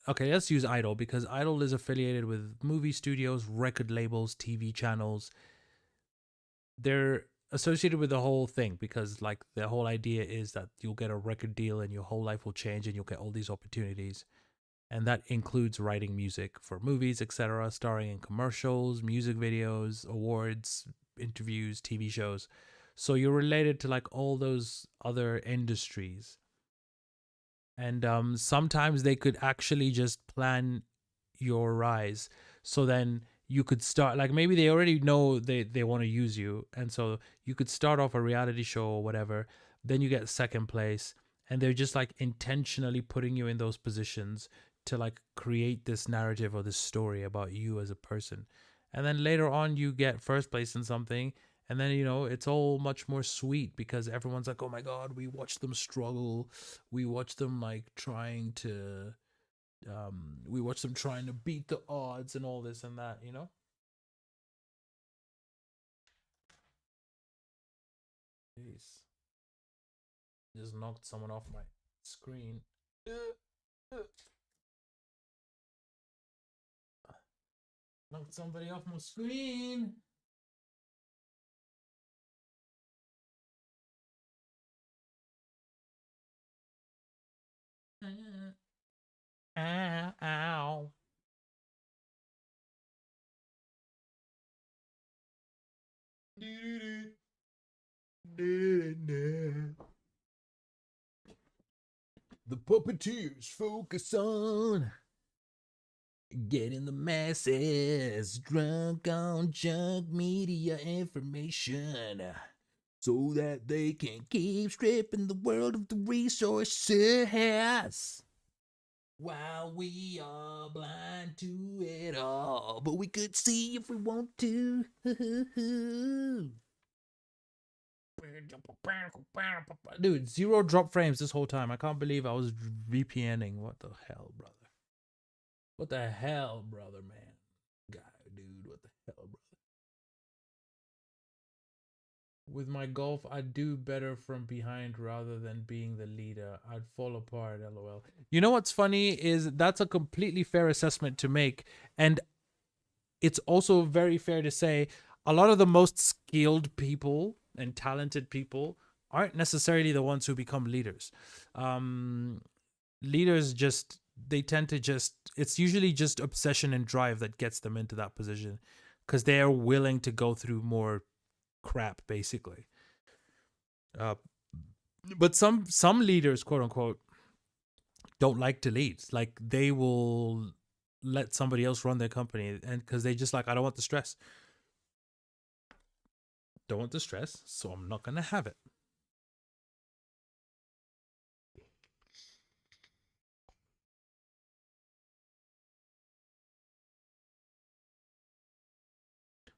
okay, let's use Idol because Idol is affiliated with movie studios, record labels, TV channels. They're associated with the whole thing because like the whole idea is that you'll get a record deal and your whole life will change and you'll get all these opportunities. And that includes writing music for movies, etc., starring in commercials, music videos, awards, interviews, TV shows. So you're related to like all those other industries. And sometimes they could actually just plan your rise. So then you could start, like maybe they already know they want to use you. And so you could start off a reality show or whatever. Then you get second place. And they're just like intentionally putting you in those positions to like create this narrative or this story about you as a person. And then later on, you get first place in something. And then, you know, it's all much more sweet because everyone's like, oh my God, we watched them struggle. We watched them like trying to, we watched them trying to beat the odds and all this and that, you know? Jeez. Just knocked someone off my screen. Knocked somebody off my screen. Ow, ow. The puppeteers focus on getting the masses drunk on junk media information so that they can keep stripping the world of the resources. While we are blind to it all, but we could see if we want to. Dude, 0 drop frames this whole time. I can't believe I was VPNing. What the hell, brother? What the hell, brother, man? God, dude, what the hell, brother? With my golf, I'd do better from behind rather than being the leader. I'd fall apart, lol. You know what's funny is that's a completely fair assessment to make. And it's also very fair to say a lot of the most skilled people and talented people aren't necessarily the ones who become leaders. Leaders just, they tend to just, it's usually just obsession and drive that gets them into that position because they are willing to go through more crap, basically. But some leaders, quote unquote, don't like to lead. Like they will let somebody else run their company, and because they just like, I don't want the stress. Don't want the stress, so I'm not gonna have it.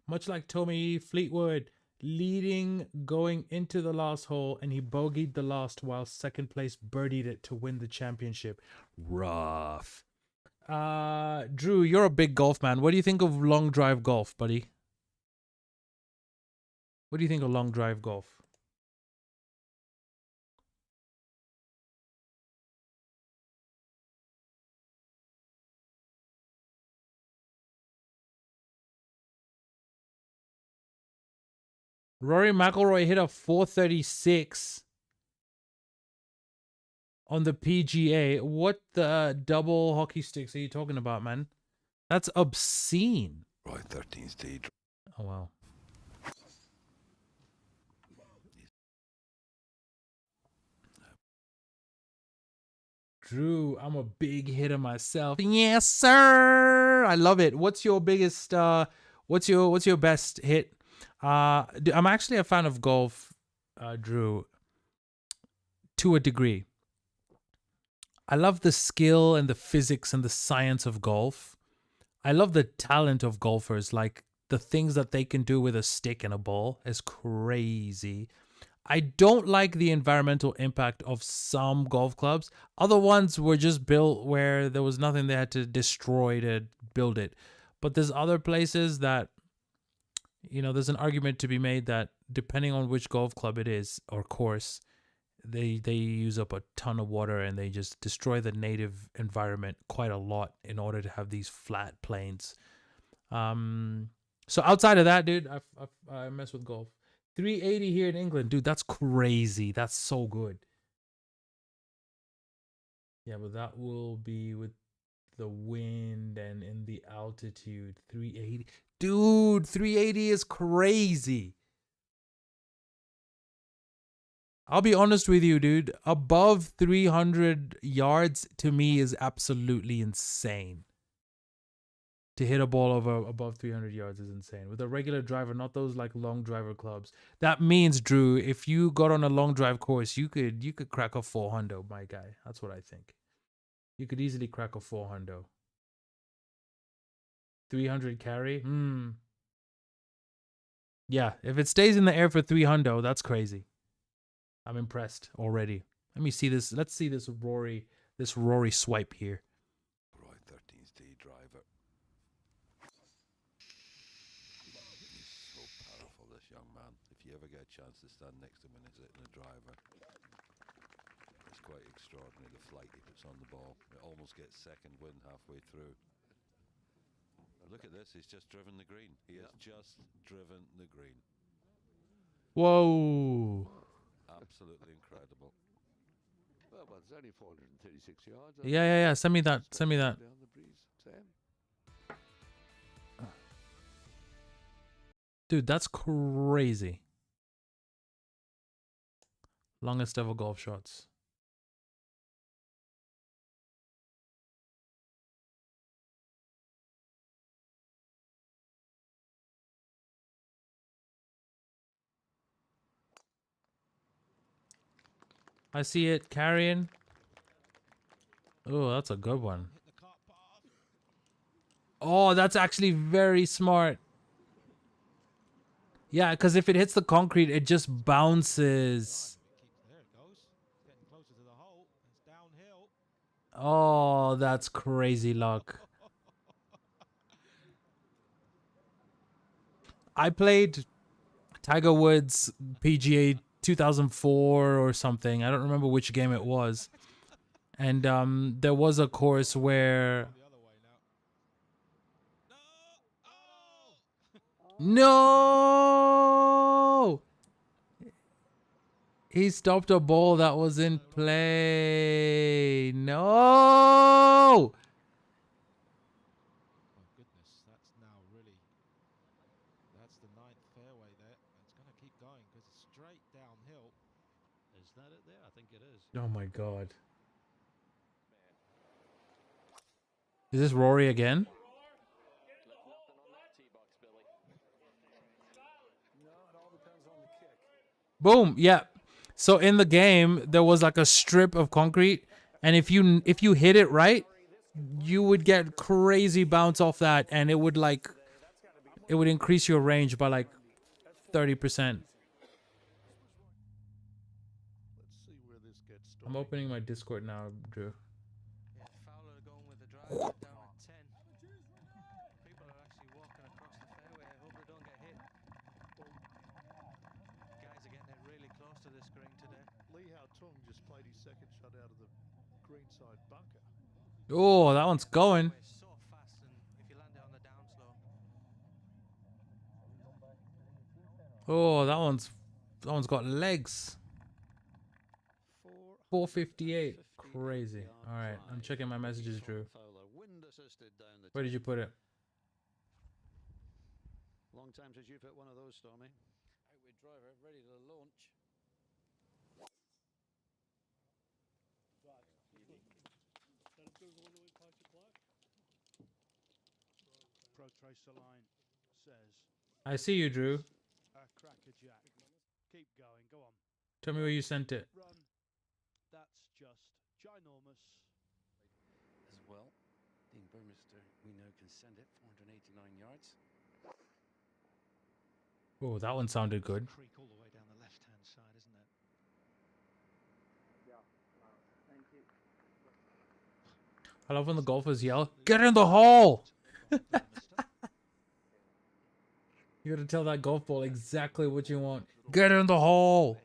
Much like Tommy Fleetwood leading going into the last hole, and he bogeyed the last while second place birdied it to win the championship. Rough. Drew, you're a big golf man. What do you think of long drive golf, buddy? What do you think of long drive golf? Rory McIlroy hit a 436 on the PGA. What the double hockey sticks are you talking about, man? That's obscene. Right, 13th tee. Oh, wow. Drew, I'm a big hitter myself. Yes, sir. I love it. What's your biggest? What's your best hit? I'm actually a fan of golf, Drew, to a degree. I love the skill and the physics and the science of golf. I love the talent of golfers. Like the things that they can do with a stick and a ball is crazy. I don't like the environmental impact of some golf clubs. Other ones were just built where there was nothing they had to destroy to build it. But there's other places that, there's an argument to be made that depending on which golf club it is or course, they use up a ton of water and they just destroy the native environment quite a lot in order to have these flat plains. So outside of that, dude, I mess with golf. 380 here in England, dude. That's crazy. That's so good. Yeah, but that will be with the wind and in the altitude. 380, dude. 380 is crazy. I'll be honest with you, dude. Above 300 yards to me is absolutely insane. To hit a ball above 300 yards is insane. With a regular driver, not those like long driver clubs. That means, Drew, if you got on a long drive course, you could crack a 400, my guy. That's what I think. You could easily crack a 400. 300 carry? Yeah, if it stays in the air for 300, that's crazy. I'm impressed already. Let me see this. Let's see this Rory swipe here. Right, 13th tee driver. He's so powerful, this young man. If you ever get a chance to stand next to him and he's hitting a driver, it's quite extraordinary the flight he puts on the ball. It almost gets second wind halfway through. Look at this, he's just driven the green. He has just driven the green. Whoa. Absolutely incredible. Well, it's only 436 yards. Yeah. Send me that. Send me that. Down the breeze, Sam. Dude, that's crazy. Longest ever golf shots. I see it carrying. Oh, that's a good one. Oh, that's actually very smart. Yeah, because if it hits the concrete, it just bounces. There it goes. It's getting closer to the hole. It's downhill. Oh, that's crazy luck. I played Tiger Woods PGA 2004 or something. I don't remember which game it was. And there was a course where... The other way now. No! He stopped a ball that was in play. No! Oh, goodness. That's now really... That's the 9th fairway there. It's going to keep going because it's straight downhill. Is that it there? I think it is. Oh my God. Is this Rory again? Boom. Yeah. So in the game, there was like a strip of concrete, and if you hit it right, you would get crazy bounce off that, and it would increase your range by like 30%. Let's see where this gets started. I'm opening my Discord now, Drew. Yeah, Fowler going with the drive down at 10. People are actually walking across the fairway. I hope they don't get hit. Guys are getting it really close to this green today. Lee Hao Tung just played his second shot out of the greenside bunker. Oh, that one's going. It's so fast, and if you land it on the downslope, Oh, that one's got legs. 458. Crazy. All right, I'm checking my messages, Drew. Where did you put it? Long time since you've hit one of those, Stormy. Outward driver, ready to launch. tracer line says I see you, Drew. a crackerjack. Keep going, go on. Tell me where you sent it. Run. That's just ginormous. As well, Dean Burmester, we know, can send it 489 yards. Oh, that one sounded good. Creek all the way down the left-hand side, isn't it? I love when the golfers yell, "Get in the hole!" You gotta tell that golf ball exactly what you want. Get in the hole!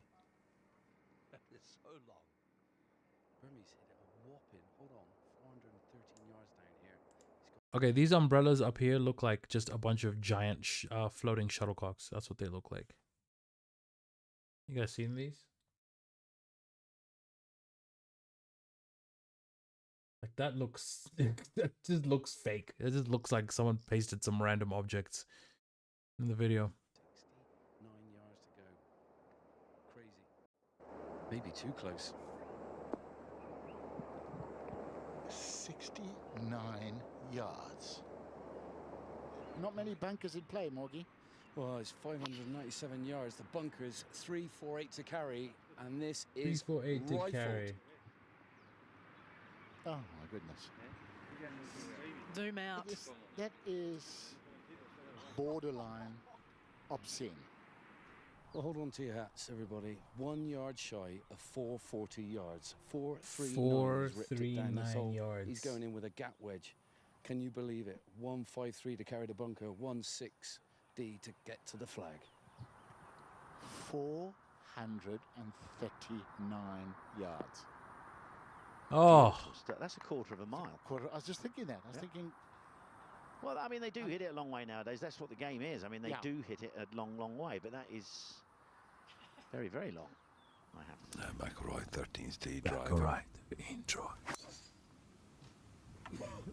It's so long. Burmese hit it a whopping, hold on, 413 yards down here. Okay, these umbrellas up here look like just a bunch of giant floating shuttlecocks. That's what they look like. You guys seen these? Like that looks, that just looks fake. It just looks like someone pasted some random objects in the video. 69 yards to go. Crazy. Maybe too close. 69 yards. Not many bunkers in play, Morgie. Well, it's 597 yards. The bunker's 348 to carry, and this is 348 to rifled. carry. Oh my goodness. Zoom out. That is borderline obscene. Well, hold on to your hats, everybody. 1 yard shy of 440 yards. 439 is ripped it down the 439 hole. yards. He's going in with a gap wedge. Can you believe it? 153 to carry the bunker, 16D to get to the flag. 439 yards. Oh, That's a quarter of a mile. I was just thinking that. I was thinking, Well, I mean, they do hit it a long way nowadays. That's what the game is. I mean, they Yeah. do hit it a long, long way, but that is very, very long. I have to say. McElroy, 13th tee driver. McElroy, the intro.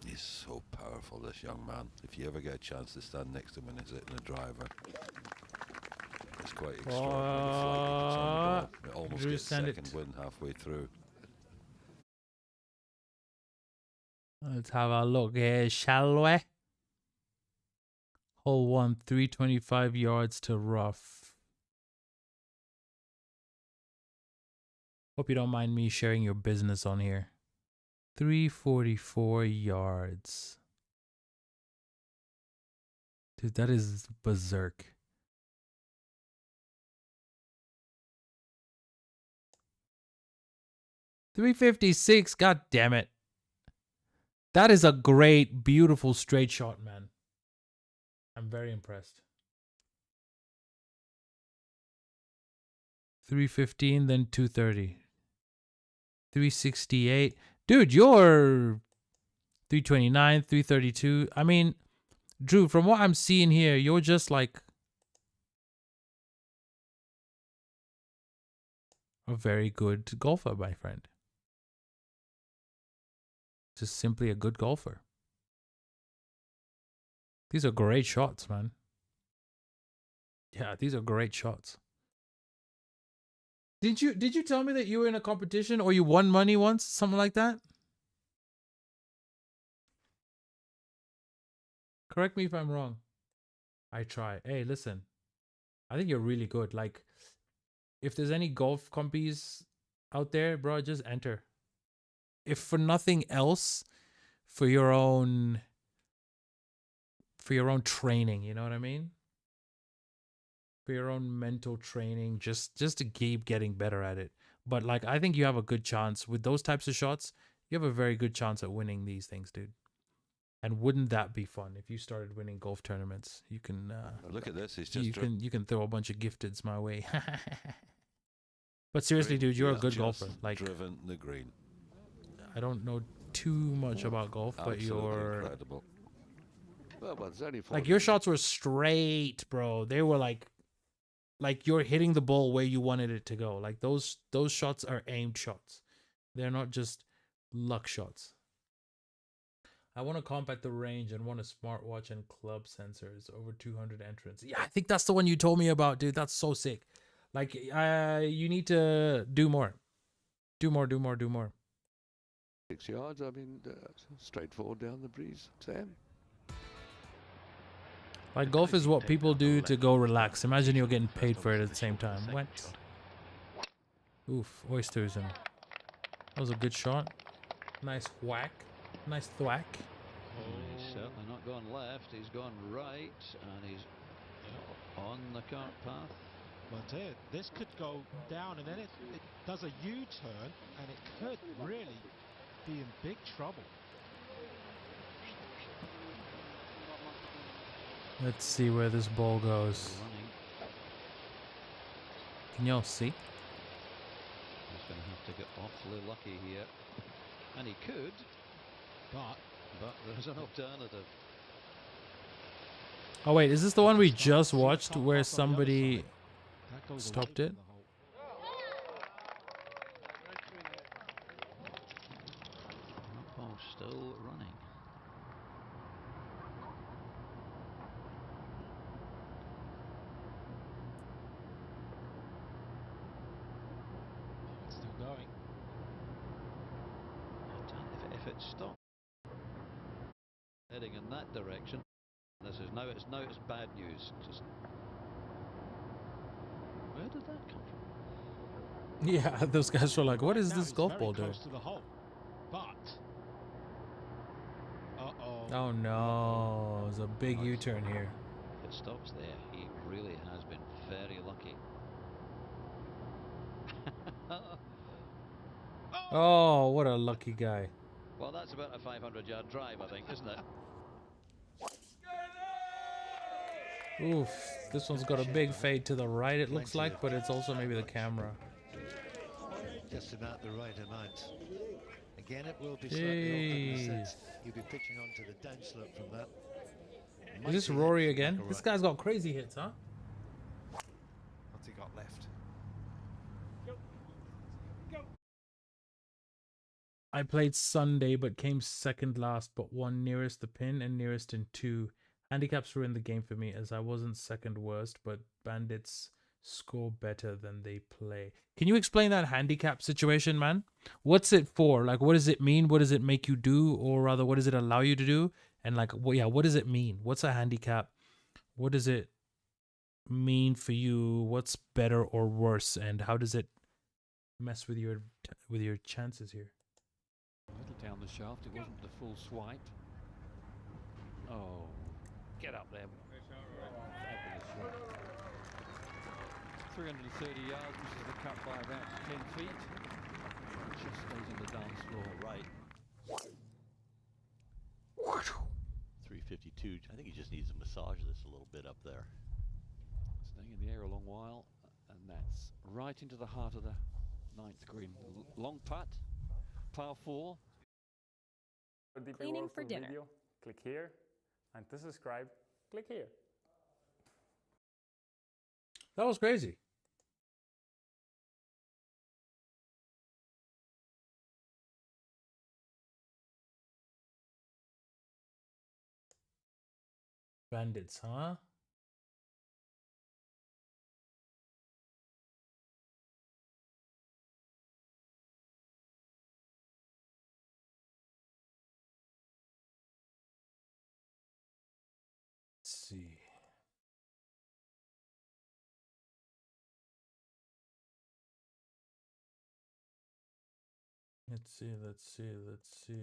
He's so powerful, this young man. If you ever get a chance to stand next to him and he's hitting a driver, it's quite extraordinary. The flight he puts on the ball. It almost Drew, gets send second it. wind halfway through. Let's have a look here, shall we? Hole 1, 325 yards to rough. Hope you don't mind me sharing your business on here. 344 yards. Dude, that is berserk. .356, god damn it. That is a great, beautiful straight shot, man. I'm very impressed. 315, then 230. 368. Dude, you're 329, 332. I mean, Drew, from what I'm seeing here, you're just like a very good golfer, my friend. Just simply a good golfer. These are great shots, man. Yeah, these are great shots. Did you tell me that you were in a competition or you won money once? Something like that? Correct me if I'm wrong. I try. Hey, listen. I think you're really good. Like, if there's any golf compies out there, bro, just enter. If for nothing else, for your own training, you know what I mean? For your own mental training, just to keep getting better at it. But like, I think you have a good chance with those types of shots. You have a very good chance at winning these things, dude. And wouldn't that be fun if you started winning golf tournaments? You can Look at this. He's just you can throw a bunch of gifteds my way. But seriously, dude, you're a good golfer. Like, driven the green. I don't know too much about golf, but Absolutely you're incredible. Well, it's only like, your shots were straight, bro. They were like you're hitting the ball where you wanted it to go. Like those shots are aimed shots. They're not just luck shots. I want to comp at the range and want a smartwatch and club sensors, over 200 entrants. Yeah, I think that's the one you told me about, dude. That's so sick. Like, you need to do more. Do more. 6 yards. I mean, straightforward down the breeze. Sam. Like golf is what people do to go relax. Imagine you're getting paid for it at the same time. What? Oof, oysters him. That was a good shot. Nice whack. Nice thwack. He's certainly not gone left, he's gone right, and he's on the cart path. But this could go down, and then it does a U-turn, and it could really be in big trouble. Let's see where this ball goes. Can y'all see? He's going to have to get awfully lucky here. And he could, but there's an alternative. Oh wait, is this the one we just watched where somebody stopped it? That ball's still running. It's still going. If it stopped heading in that direction, this is now it's bad news. Just where did that come from? Yeah, those guys were like, "What is this golf ball doing?" Close to the hole, but Oh no, there's a big U-turn here. If it stops there, he really has been very lucky. Oh, what a lucky guy. Well, that's about a 500-yard drive, I think, isn't it? Oof, this one's got a big fade to the right, it looks like, but it's also maybe the camera. Just about the right amount. Again, it will be slightly off in the sense you'll be pitching onto the downslope from that. Is this Rory again? This guy's got crazy hits, huh? What's he got left? I played Sunday but came second last, but won nearest the pin and nearest in 2. Handicaps ruined the game for me as I wasn't second worst, but bandits score better than they play. Can you explain that handicap situation, man? What's it for? Like, what does it mean? What does it make you do? Or rather, what does it allow you to do? And like, well, yeah, what does it mean? What's a handicap? What does it mean for you? What's better or worse? And how does it mess with your chances here? A little down the shaft, it wasn't the full swipe. Oh, get up there. Fabulous shot. 330 yards, misses the cut by about 10 feet. Just stays in the dance floor. Right. 352. I think he just needs to massage this a little bit up there. Staying in the air a long while, and that's right into the heart of the 9th green. Long putt. Par 4. Cleaning for dinner. Video, click here, and to subscribe, click here. That was crazy. Bandits, huh? Let's see. Let's see.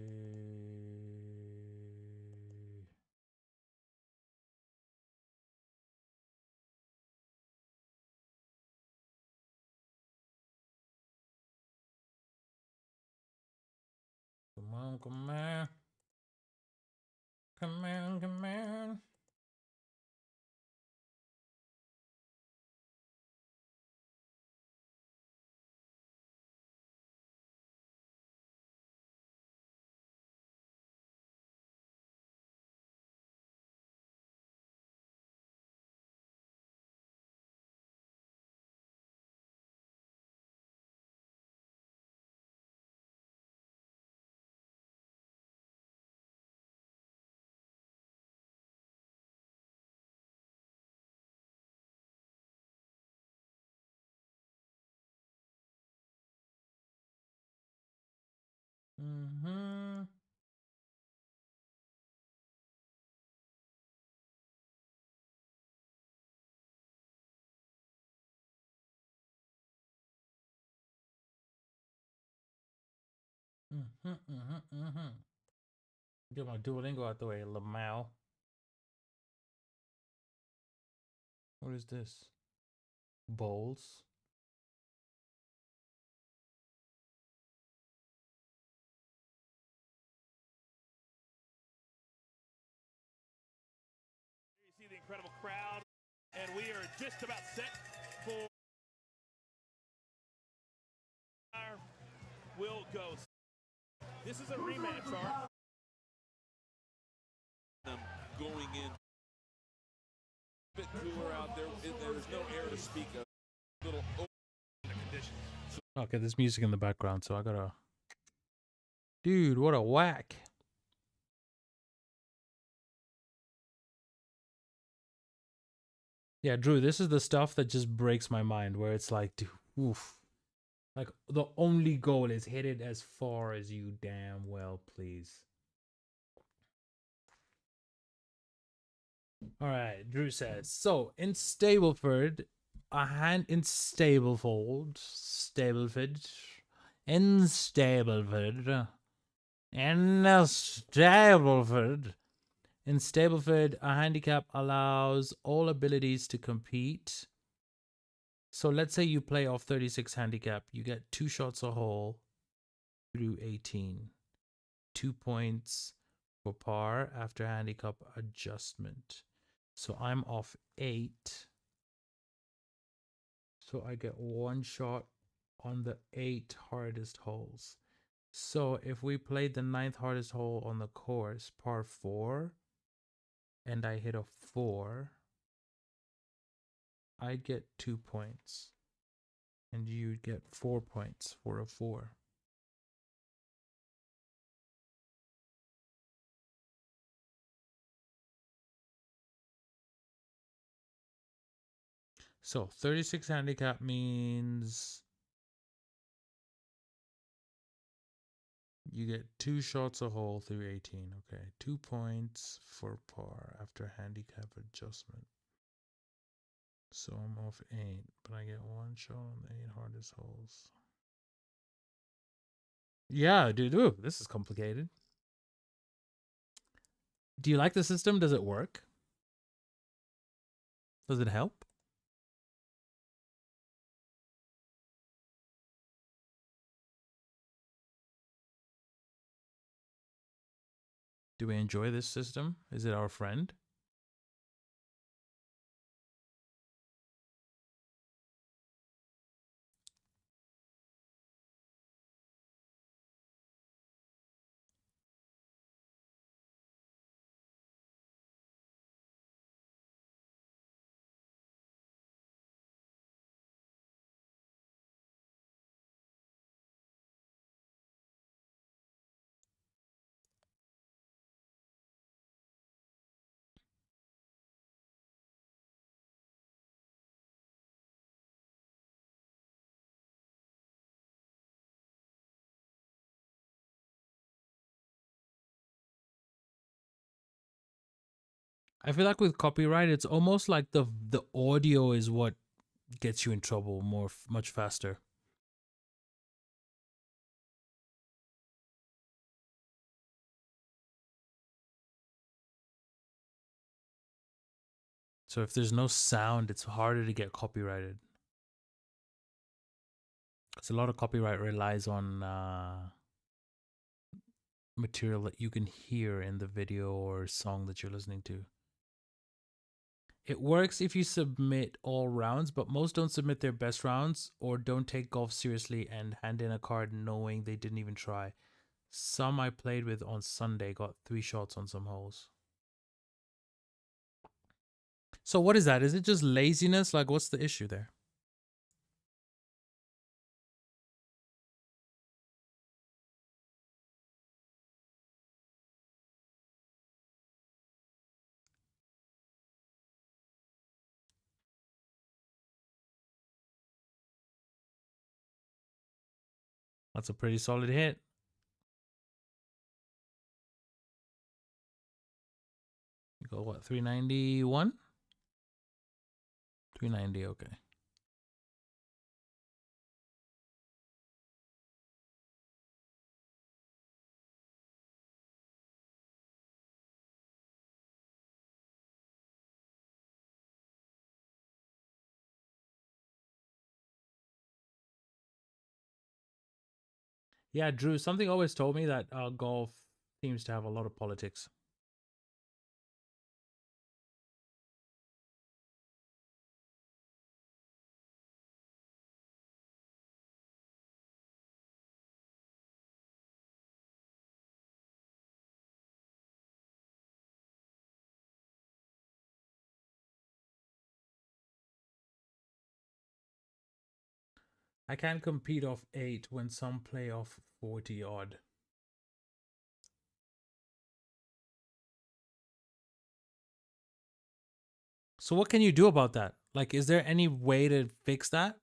Come on. Come on. Mm-hmm. Get my Duolingo out the way, Lamau. What is this? Bowls. You see the incredible crowd, and we are just about set for Will go. This is a rematch, Art. Going in, a bit cooler out there. There's no air to speak of. Little conditions. Okay, there's music in the background, so I gotta. Dude, what a whack! Yeah, Drew, this is the stuff that just breaks my mind. Where it's like, dude, oof. Like the only goal is hit it as far as you damn well please. All right, Drew says, so in Stableford, in Stableford, in Stableford, a handicap allows all abilities to compete. So let's say you play off 36 handicap, you get 2 shots a hole through 18. 2 points for par after handicap adjustment. So I'm off 8. So I get 1 shot on the 8 hardest holes. So if we played the 9th hardest hole on the course, par 4, and I hit a 4, I'd get 2 points. And you'd get 4 points for a 4. So 36 handicap means you get 2 shots a hole through 18. Okay, 2 points for par after handicap adjustment. So I'm off 8, but I get 1 shot on the 8 hardest holes. Yeah, dude, ooh, this is complicated. Do you like the system? Does it work? Does it help? Do we enjoy this system? Is it our friend? I feel like with copyright, it's almost like the audio is what gets you in trouble much faster. So if there's no sound, it's harder to get copyrighted. Because a lot of copyright relies on material that you can hear in the video or song that you're listening to. It works if you submit all rounds, but most don't submit their best rounds or don't take golf seriously and hand in a card knowing they didn't even try. Some I played with on Sunday got 3 shots on some holes. So what is that? Is it just laziness? Like, what's the issue there? That's a pretty solid hit. You go what, 391? 390, okay. Yeah, Drew, something always told me that golf seems to have a lot of politics. I can't compete off 8 when some play off 40 odd. So what can you do about that? Like, is there any way to fix that?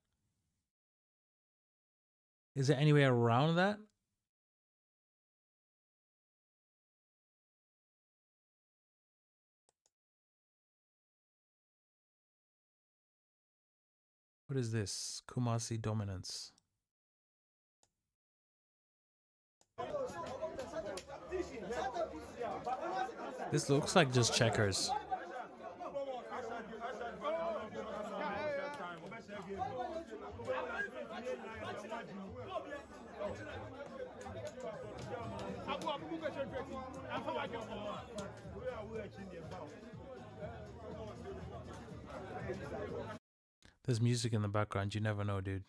Is there any way around that? What is this? Kumasi dominance. This looks like just checkers. There's music in the background. You never know, dude.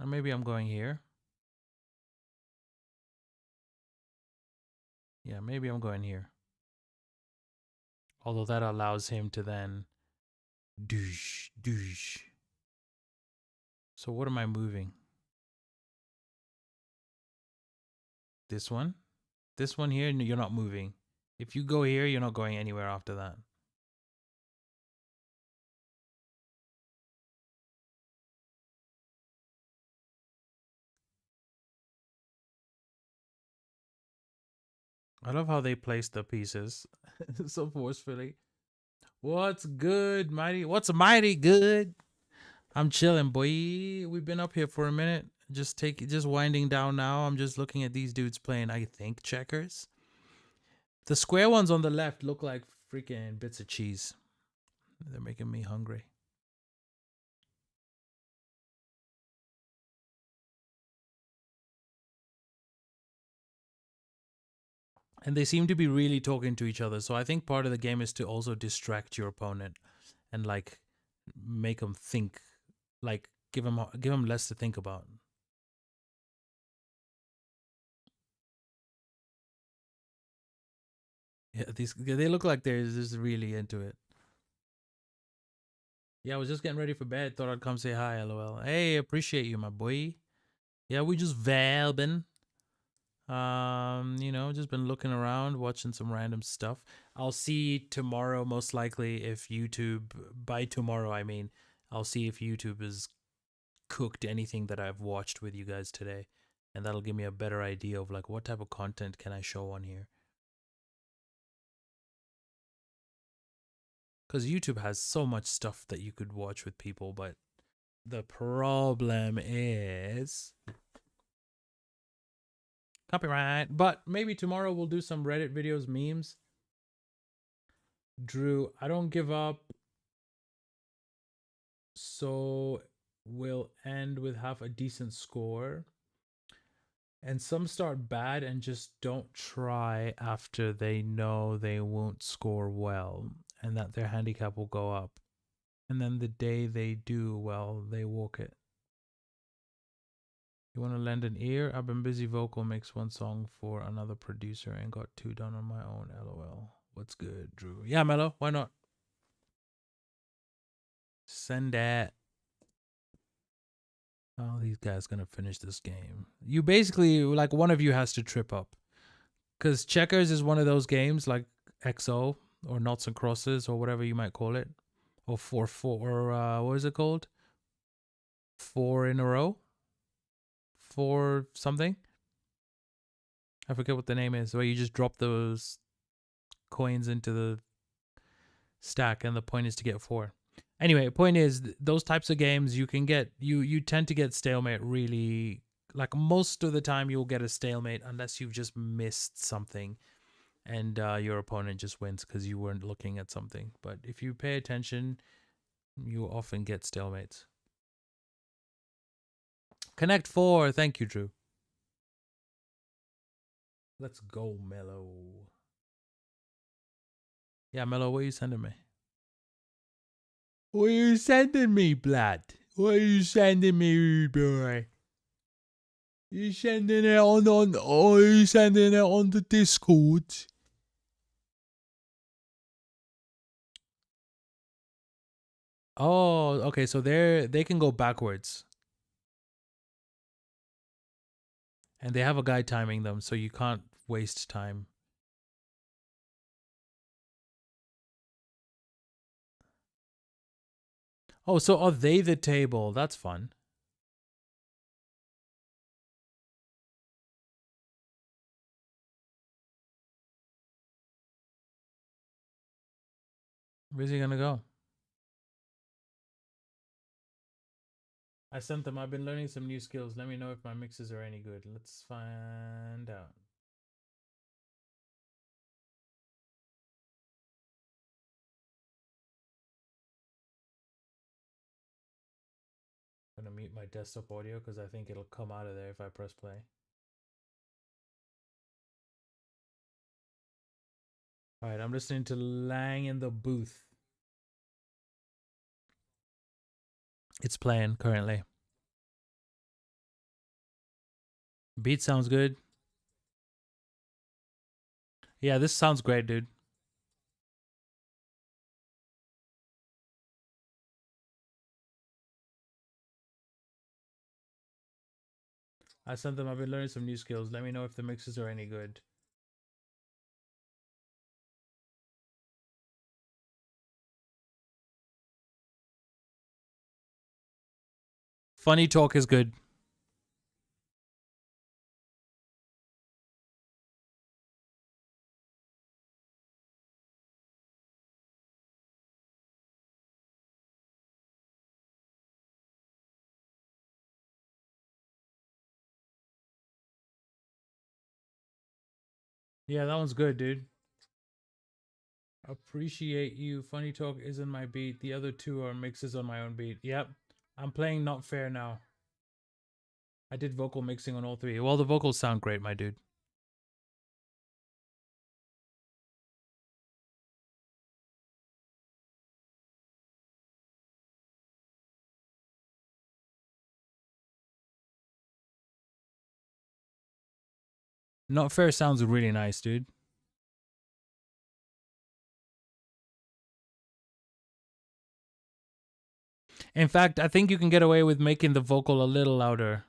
Or maybe I'm going here. Yeah, maybe I'm going here. Although that allows him to then douche, douche. So what am I moving? This one? This one here, you're not moving. If you go here, you're not going anywhere after that. I love how they place the pieces so forcefully. What's good, mighty? What's mighty good? I'm chilling, boy. We've been up here for a minute. Just winding down now. I'm just looking at these dudes playing, I think, checkers. The square ones on the left look like freaking bits of cheese. They're making me hungry. And they seem to be really talking to each other. So I think part of the game is to also distract your opponent and like make them think, like give them less to think about. Yeah, they look like they're just really into it. Yeah, I was just getting ready for bed. Thought I'd come say hi, lol. Hey, appreciate you, my boy. Yeah, we just vibing. You know, just been looking around, watching some random stuff. I'll see tomorrow, most likely, if YouTube, by tomorrow, I mean, I'll see if YouTube has cooked anything that I've watched with you guys today. And that'll give me a better idea of like what type of content can I show on here. Because YouTube has so much stuff that you could watch with people, but the problem is copyright. But maybe tomorrow we'll do some Reddit videos, memes. Drew, I don't give up. So we'll end with half a decent score. And some start bad and just don't try after they know they won't score well and that their handicap will go up. And then the day they do well, they walk it. You want to lend an ear? I've been busy. Vocal makes one song for another producer and got 2 done on my own. LOL. What's good, Drew? Yeah, Mello. Why not? Send that. Oh, these guys gonna finish this game. You basically, like, one of you has to trip up. Because checkers is one of those games like XO or Noughts and Crosses or whatever you might call it. Or 4-4, or what is it called? 4 in a row? 4 something? I forget what the name is. Where you just drop those coins into the stack and the point is to get 4. Anyway, point is those types of games you can get, you tend to get stalemate really like most of the time you'll get a stalemate unless you've just missed something and your opponent just wins because you weren't looking at something. But if you pay attention, you often get stalemates. Connect 4. Thank you, Drew. Let's go, Mello. Yeah, Mello, what are you sending me? What are you sending me, blood? What are you sending me, boy? You sending it on or you sending it on the Discord? Oh, okay, so they can go backwards. And they have a guy timing them, so you can't waste time. Oh, so are they the table? That's fun. Where's he gonna go? I sent them. I've been learning some new skills. Let me know if my mixes are any good. Let's find out. I'm gonna mute my desktop audio because I think it'll come out of there if I press play. Alright, I'm listening to Lang in the Booth. It's playing currently. Beat sounds good. Yeah, this sounds great, dude. I sent them. I've been learning some new skills. Let me know if the mixes are any good. Funny talk is good. Yeah, that one's good, dude. Appreciate you. Funny talk isn't my beat. The other two are mixes on my own beat. Yep. I'm playing Not Fair now. I did vocal mixing on all three. Well, the vocals sound great, my dude. Not Fair sounds really nice, dude. In fact, I think you can get away with making the vocal a little louder.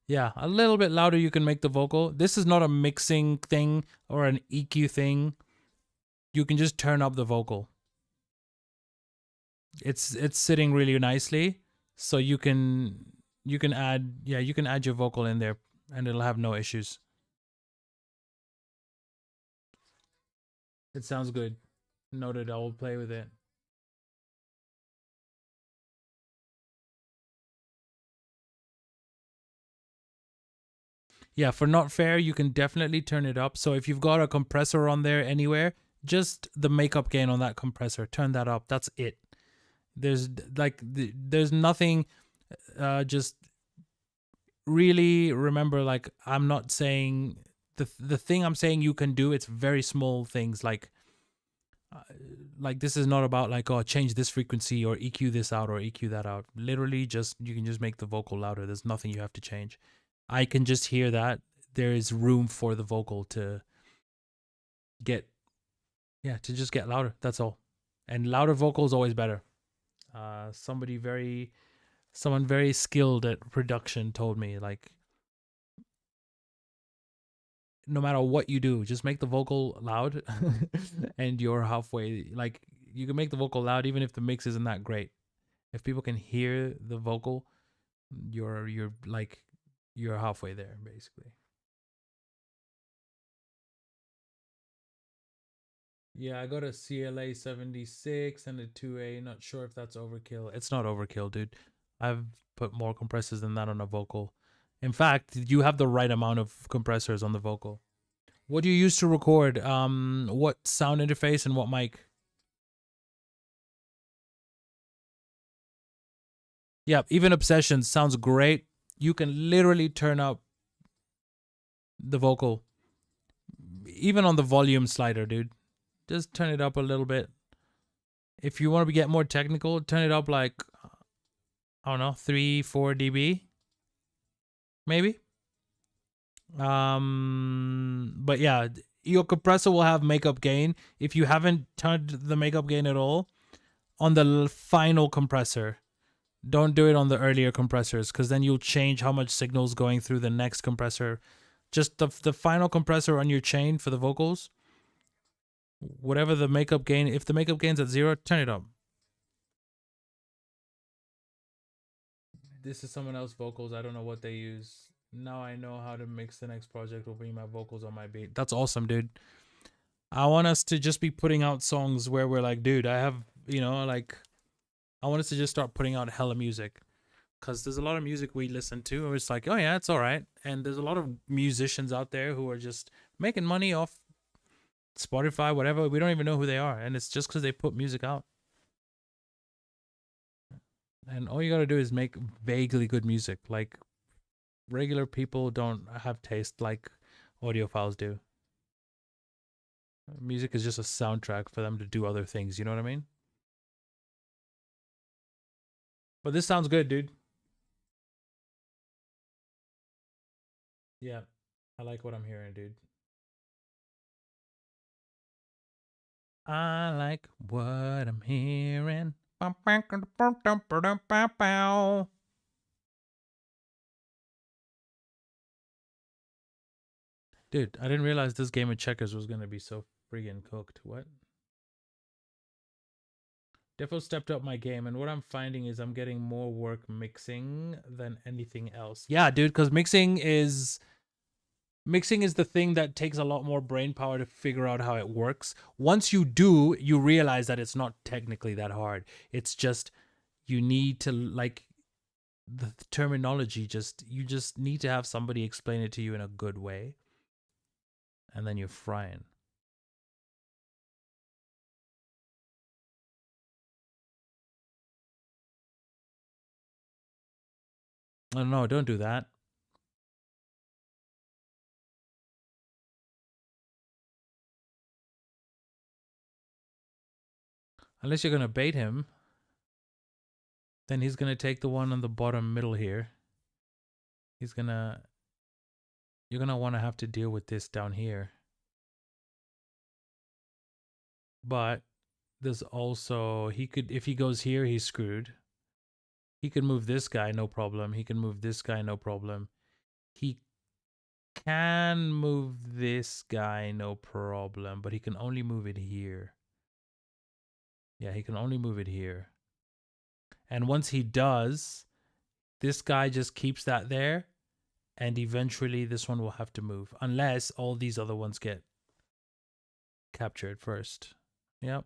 Yeah, a little bit louder you can make the vocal. This is not a mixing thing or an EQ thing. You can just turn up the vocal. It's sitting really nicely, so you can add you can add your vocal in there and it'll have no issues. It sounds good. Noted. I will play with it. Yeah, for Not Fair, you can definitely turn it up. So if you've got a compressor on there anywhere, just the makeup gain on that compressor, turn that up. That's it. There's there's nothing. Just really remember, like, I'm not saying the thing I'm saying you can do. It's very small things like this is not about like, oh, change this frequency or EQ this out or EQ that out. Literally, just you can just make the vocal louder. There's nothing you have to change. I can just hear that there is room for the vocal to just get louder. That's all. And louder vocal is always better. Someone very skilled at production told me, like, no matter what you do, just make the vocal loud and you're halfway. Like, you can make the vocal loud even if the mix isn't that great. If people can hear the vocal, you're halfway there, basically. Yeah, I got a CLA 76 and a 2A. Not sure if that's overkill. It's not overkill, dude. I've put more compressors than that on a vocal. In fact, you have the right amount of compressors on the vocal. What do you use to record? What sound interface and what mic? Yeah, even Obsession sounds great. You can literally turn up the vocal. Even on the volume slider, dude. Just turn it up a little bit. If you want to get more technical, turn it up like, I don't know, 3-4 dB. Maybe. But yeah, your compressor will have makeup gain. If you haven't turned the makeup gain at all on the final compressor, don't do it on the earlier compressors, because then you'll change how much signal's going through the next compressor. Just the final compressor on your chain for the vocals, whatever the makeup gain, if the makeup gain's at 0, turn it up. This is someone else's vocals. I don't know what they use. Now I know how to mix the next project. Will bring my vocals on my beat. That's awesome, dude. I want us to just be putting out songs where we're like, dude, I have, like, I want us to just start putting out hella music. Because there's a lot of music we listen to and it's like, oh yeah, it's all right. And there's a lot of musicians out there who are just making money off Spotify, whatever. We don't even know who they are. And it's just because they put music out. And all you got to do is make vaguely good music. Like, regular people don't have taste like audiophiles do. Music is just a soundtrack for them to do other things. You know what I mean? But this sounds good, dude. Yeah. I like what I'm hearing, dude. I like what I'm hearing. Dude, I didn't realize this game of checkers was going to be so friggin' cooked. What? Defo stepped up my game, and what I'm finding is I'm getting more work mixing than anything else. Yeah, dude, because mixing is the thing that takes a lot more brain power to figure out how it works. Once you do, you realize that it's not technically that hard. It's just you need to, like, the terminology, you just need to have somebody explain it to you in a good way. And then you're frying. Oh no, don't do that. Unless you're going to bait him, then he's going to take the one on the bottom middle here. You're going to want to have to deal with this down here. But there's also, if he goes here, he's screwed. He could move this guy, no problem. He can move this guy, no problem. He can move this guy, no problem. But he can only move it here. Yeah, he can only move it here. And once he does, this guy just keeps that there. And eventually this one will have to move. Unless all these other ones get captured first. Yep.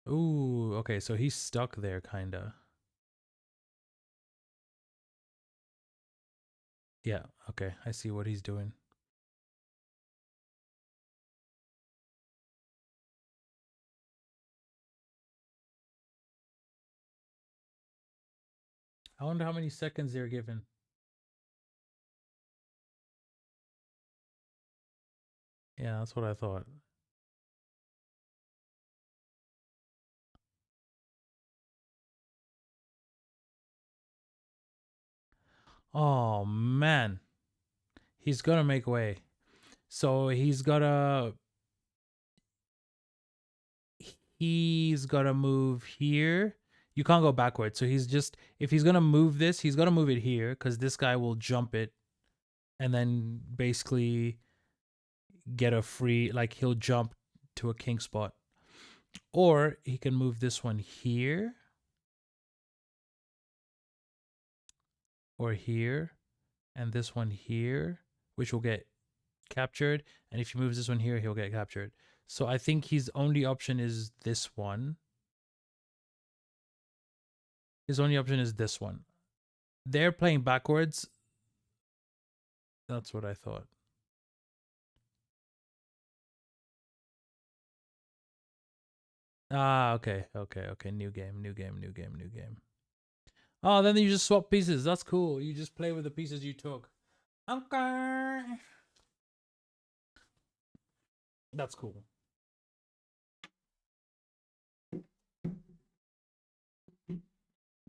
Ooh, okay, so he's stuck there, kinda. Yeah, okay, I see what he's doing. I wonder how many seconds they're given. Yeah, that's what I thought. Oh, man. He's gonna make way. So he's gotta move here. You can't go backwards. So if he's gonna move this, he's gonna move it here, because this guy will jump it and then basically get a free, like, he'll jump to a king spot. Or he can move this one here. Or here. And this one here, which will get captured, and if he moves this one here, he'll get captured. So I think his only option is this one. His only option is this one. They're playing backwards. That's what I thought. Ah, okay. New game. Oh, then you just swap pieces. That's cool. You just play with the pieces you took. Okay. That's cool.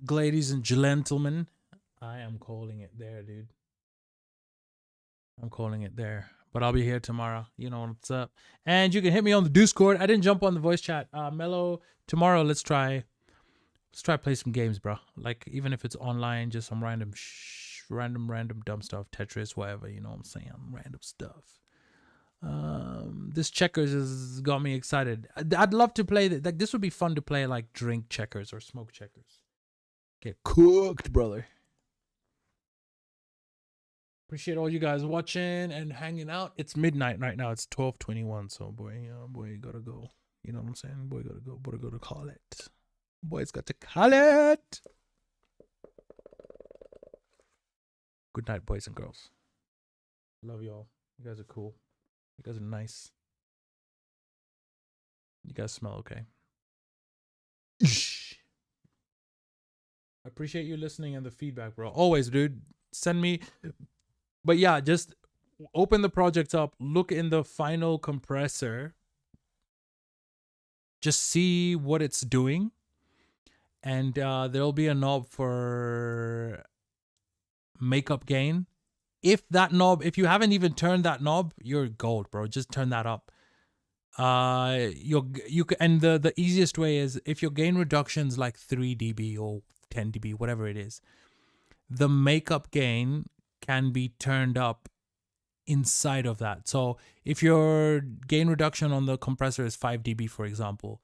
Ladies and gentlemen, I am calling it there, dude. I'm calling it there. But I'll be here tomorrow. You know what's up. And you can hit me on the Discord. I didn't jump on the voice chat. Mello, tomorrow let's try play some games, bro. Like even if it's online, just some random dumb stuff, Tetris, whatever, you know what I'm saying? Random stuff. This checkers has got me excited. I'd love to play that. Like this would be fun to play, like drink checkers or smoke checkers. Get cooked, brother. Appreciate all you guys watching and hanging out. It's midnight right now. It's 12:21. So boy, gotta go. You know what I'm saying? Boy, gotta go. Boy, gotta call it. Boy's got to call it. Good night, boys and girls. Love y'all. You guys are cool. You guys are nice. You guys smell okay. I appreciate you listening and the feedback, bro. Always, dude. Send me. But yeah, just open the project up. Look in the final compressor. Just see what it's doing. And there'll be a knob for makeup gain. If you haven't even turned that knob, you're gold, bro. Just turn that up. And the easiest way is if your gain reduction's like 3 dB or 10 dB, whatever it is, the makeup gain can be turned up inside of that. So if your gain reduction on the compressor is 5 dB, for example,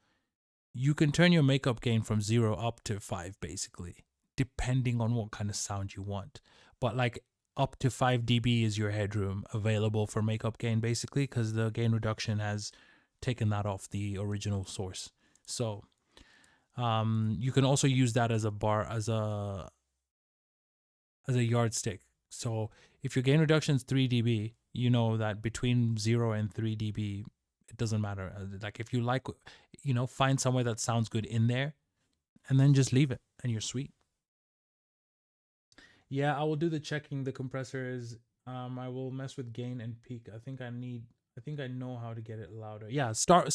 you can turn your makeup gain from 0 up to 5, basically, depending on what kind of sound you want. But like up to 5 dB is your headroom available for makeup gain, basically, because the gain reduction has taken that off the original source. So you can also use that as a yardstick. So if your gain reduction is 3 dB, you know that between 0 and 3 dB, it doesn't matter. Like if you like, find somewhere that sounds good in there and then just leave it and you're sweet. Yeah, I will do the checking. The compressor is, I will mess with gain and peak. I think I know how to get it louder. Yeah, start with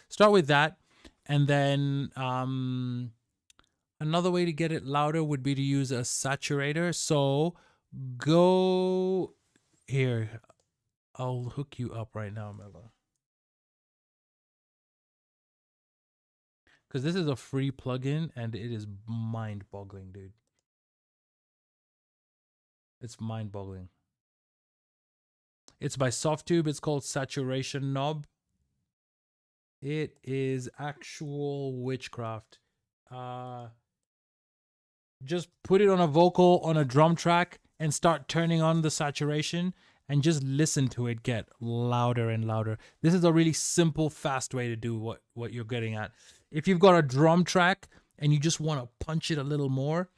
start with that. And then another way to get it louder would be to use a saturator. So go here. I'll hook you up right now, Mella. Because this is a free plugin and it is mind-boggling, dude. It's mind-boggling. It's by Softtube. It's called Saturation Knob. It is actual witchcraft. Just put it on a vocal, on a drum track, and start turning on the saturation and just listen to it get louder and louder. This is a really simple, fast way to do what you're getting at. If you've got a drum track and you just want to punch it a little more,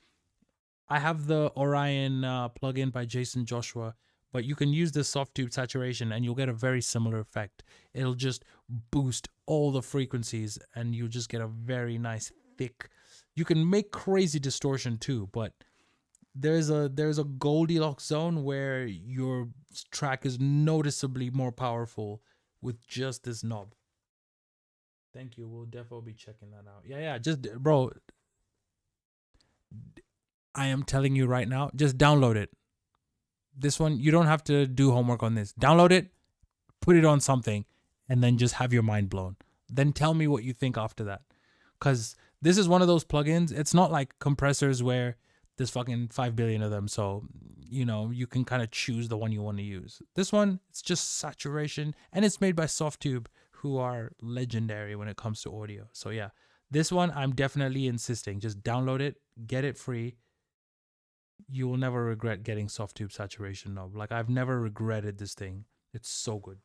I have the Orion plugin by Jason Joshua, but you can use the Softtube saturation and you'll get a very similar effect. It'll just boost all the frequencies and you'll just get a very nice thick. You can make crazy distortion too, but there's a Goldilocks zone where your track is noticeably more powerful with just this knob. Thank you. We'll definitely be checking that out. Yeah, just bro. I am telling you right now, just download it. This one, you don't have to do homework on this. Download it, put it on something, and then just have your mind blown. Then tell me what you think after that. Because this is one of those plugins. It's not like compressors where there's fucking 5 billion of them. So, you can kind of choose the one you want to use. This one, it's just saturation. And it's made by Softtube, who are legendary when it comes to audio. So yeah, this one, I'm definitely insisting. Just download it, get it free. you will never regret getting soft tube saturation knob. Like, I've never regretted this thing. It's so good.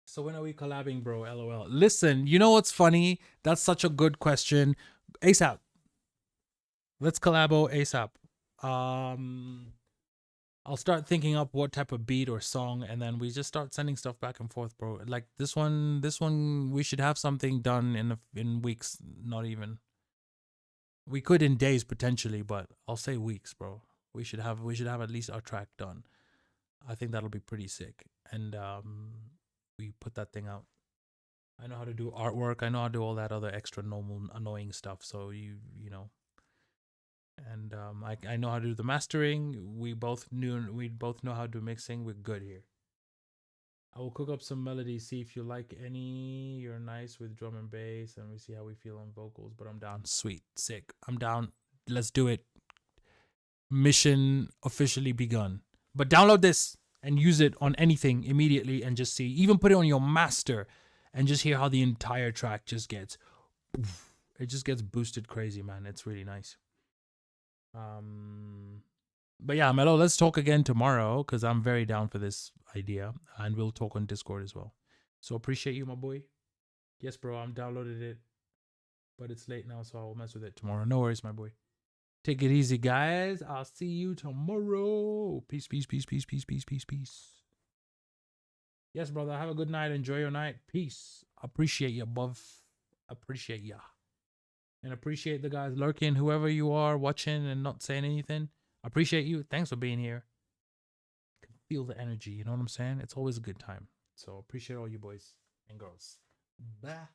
So when are we collabing, bro? LOL. Listen, you know what's funny? That's such a good question. ASAP. Let's collabo ASAP. I'll start thinking up what type of beat or song, and then we just start sending stuff back and forth, bro. Like this one, we should have something done in weeks, not even. We could in days potentially, but I'll say weeks, bro. We should have at least our track done. I think that'll be pretty sick. And we put that thing out. I know how to do artwork. I know how to do all that other extra normal annoying stuff. So you know. And I know how to do the mastering. We both know how to do mixing. We're good here. I will cook up some melodies, see if you like any. You're nice with drum and bass, and we see how we feel on vocals. But I'm down. Sweet, sick. I'm down. Let's do it. Mission officially begun. But download this and use it on anything immediately, and just see. Even put it on your master, and just hear how the entire track just gets. It just gets boosted crazy, man. It's really nice. But yeah, Mello, let's talk again tomorrow, because I'm very down for this idea, and we'll talk on Discord as well. So appreciate you, my boy. Yes, bro, I'm downloaded it, but it's late now, so I'll mess with it tomorrow. No worries, my boy. Take it easy, guys. I'll see you tomorrow. Peace, peace, peace, peace, peace, peace, peace, peace. Yes, brother. Have a good night. Enjoy your night. Peace. Appreciate you, buff. Appreciate ya. And appreciate the guys lurking, whoever you are watching and not saying anything. Appreciate you. Thanks for being here. I can feel the energy, you know what I'm saying? It's always a good time. So appreciate all you boys and girls. Bye.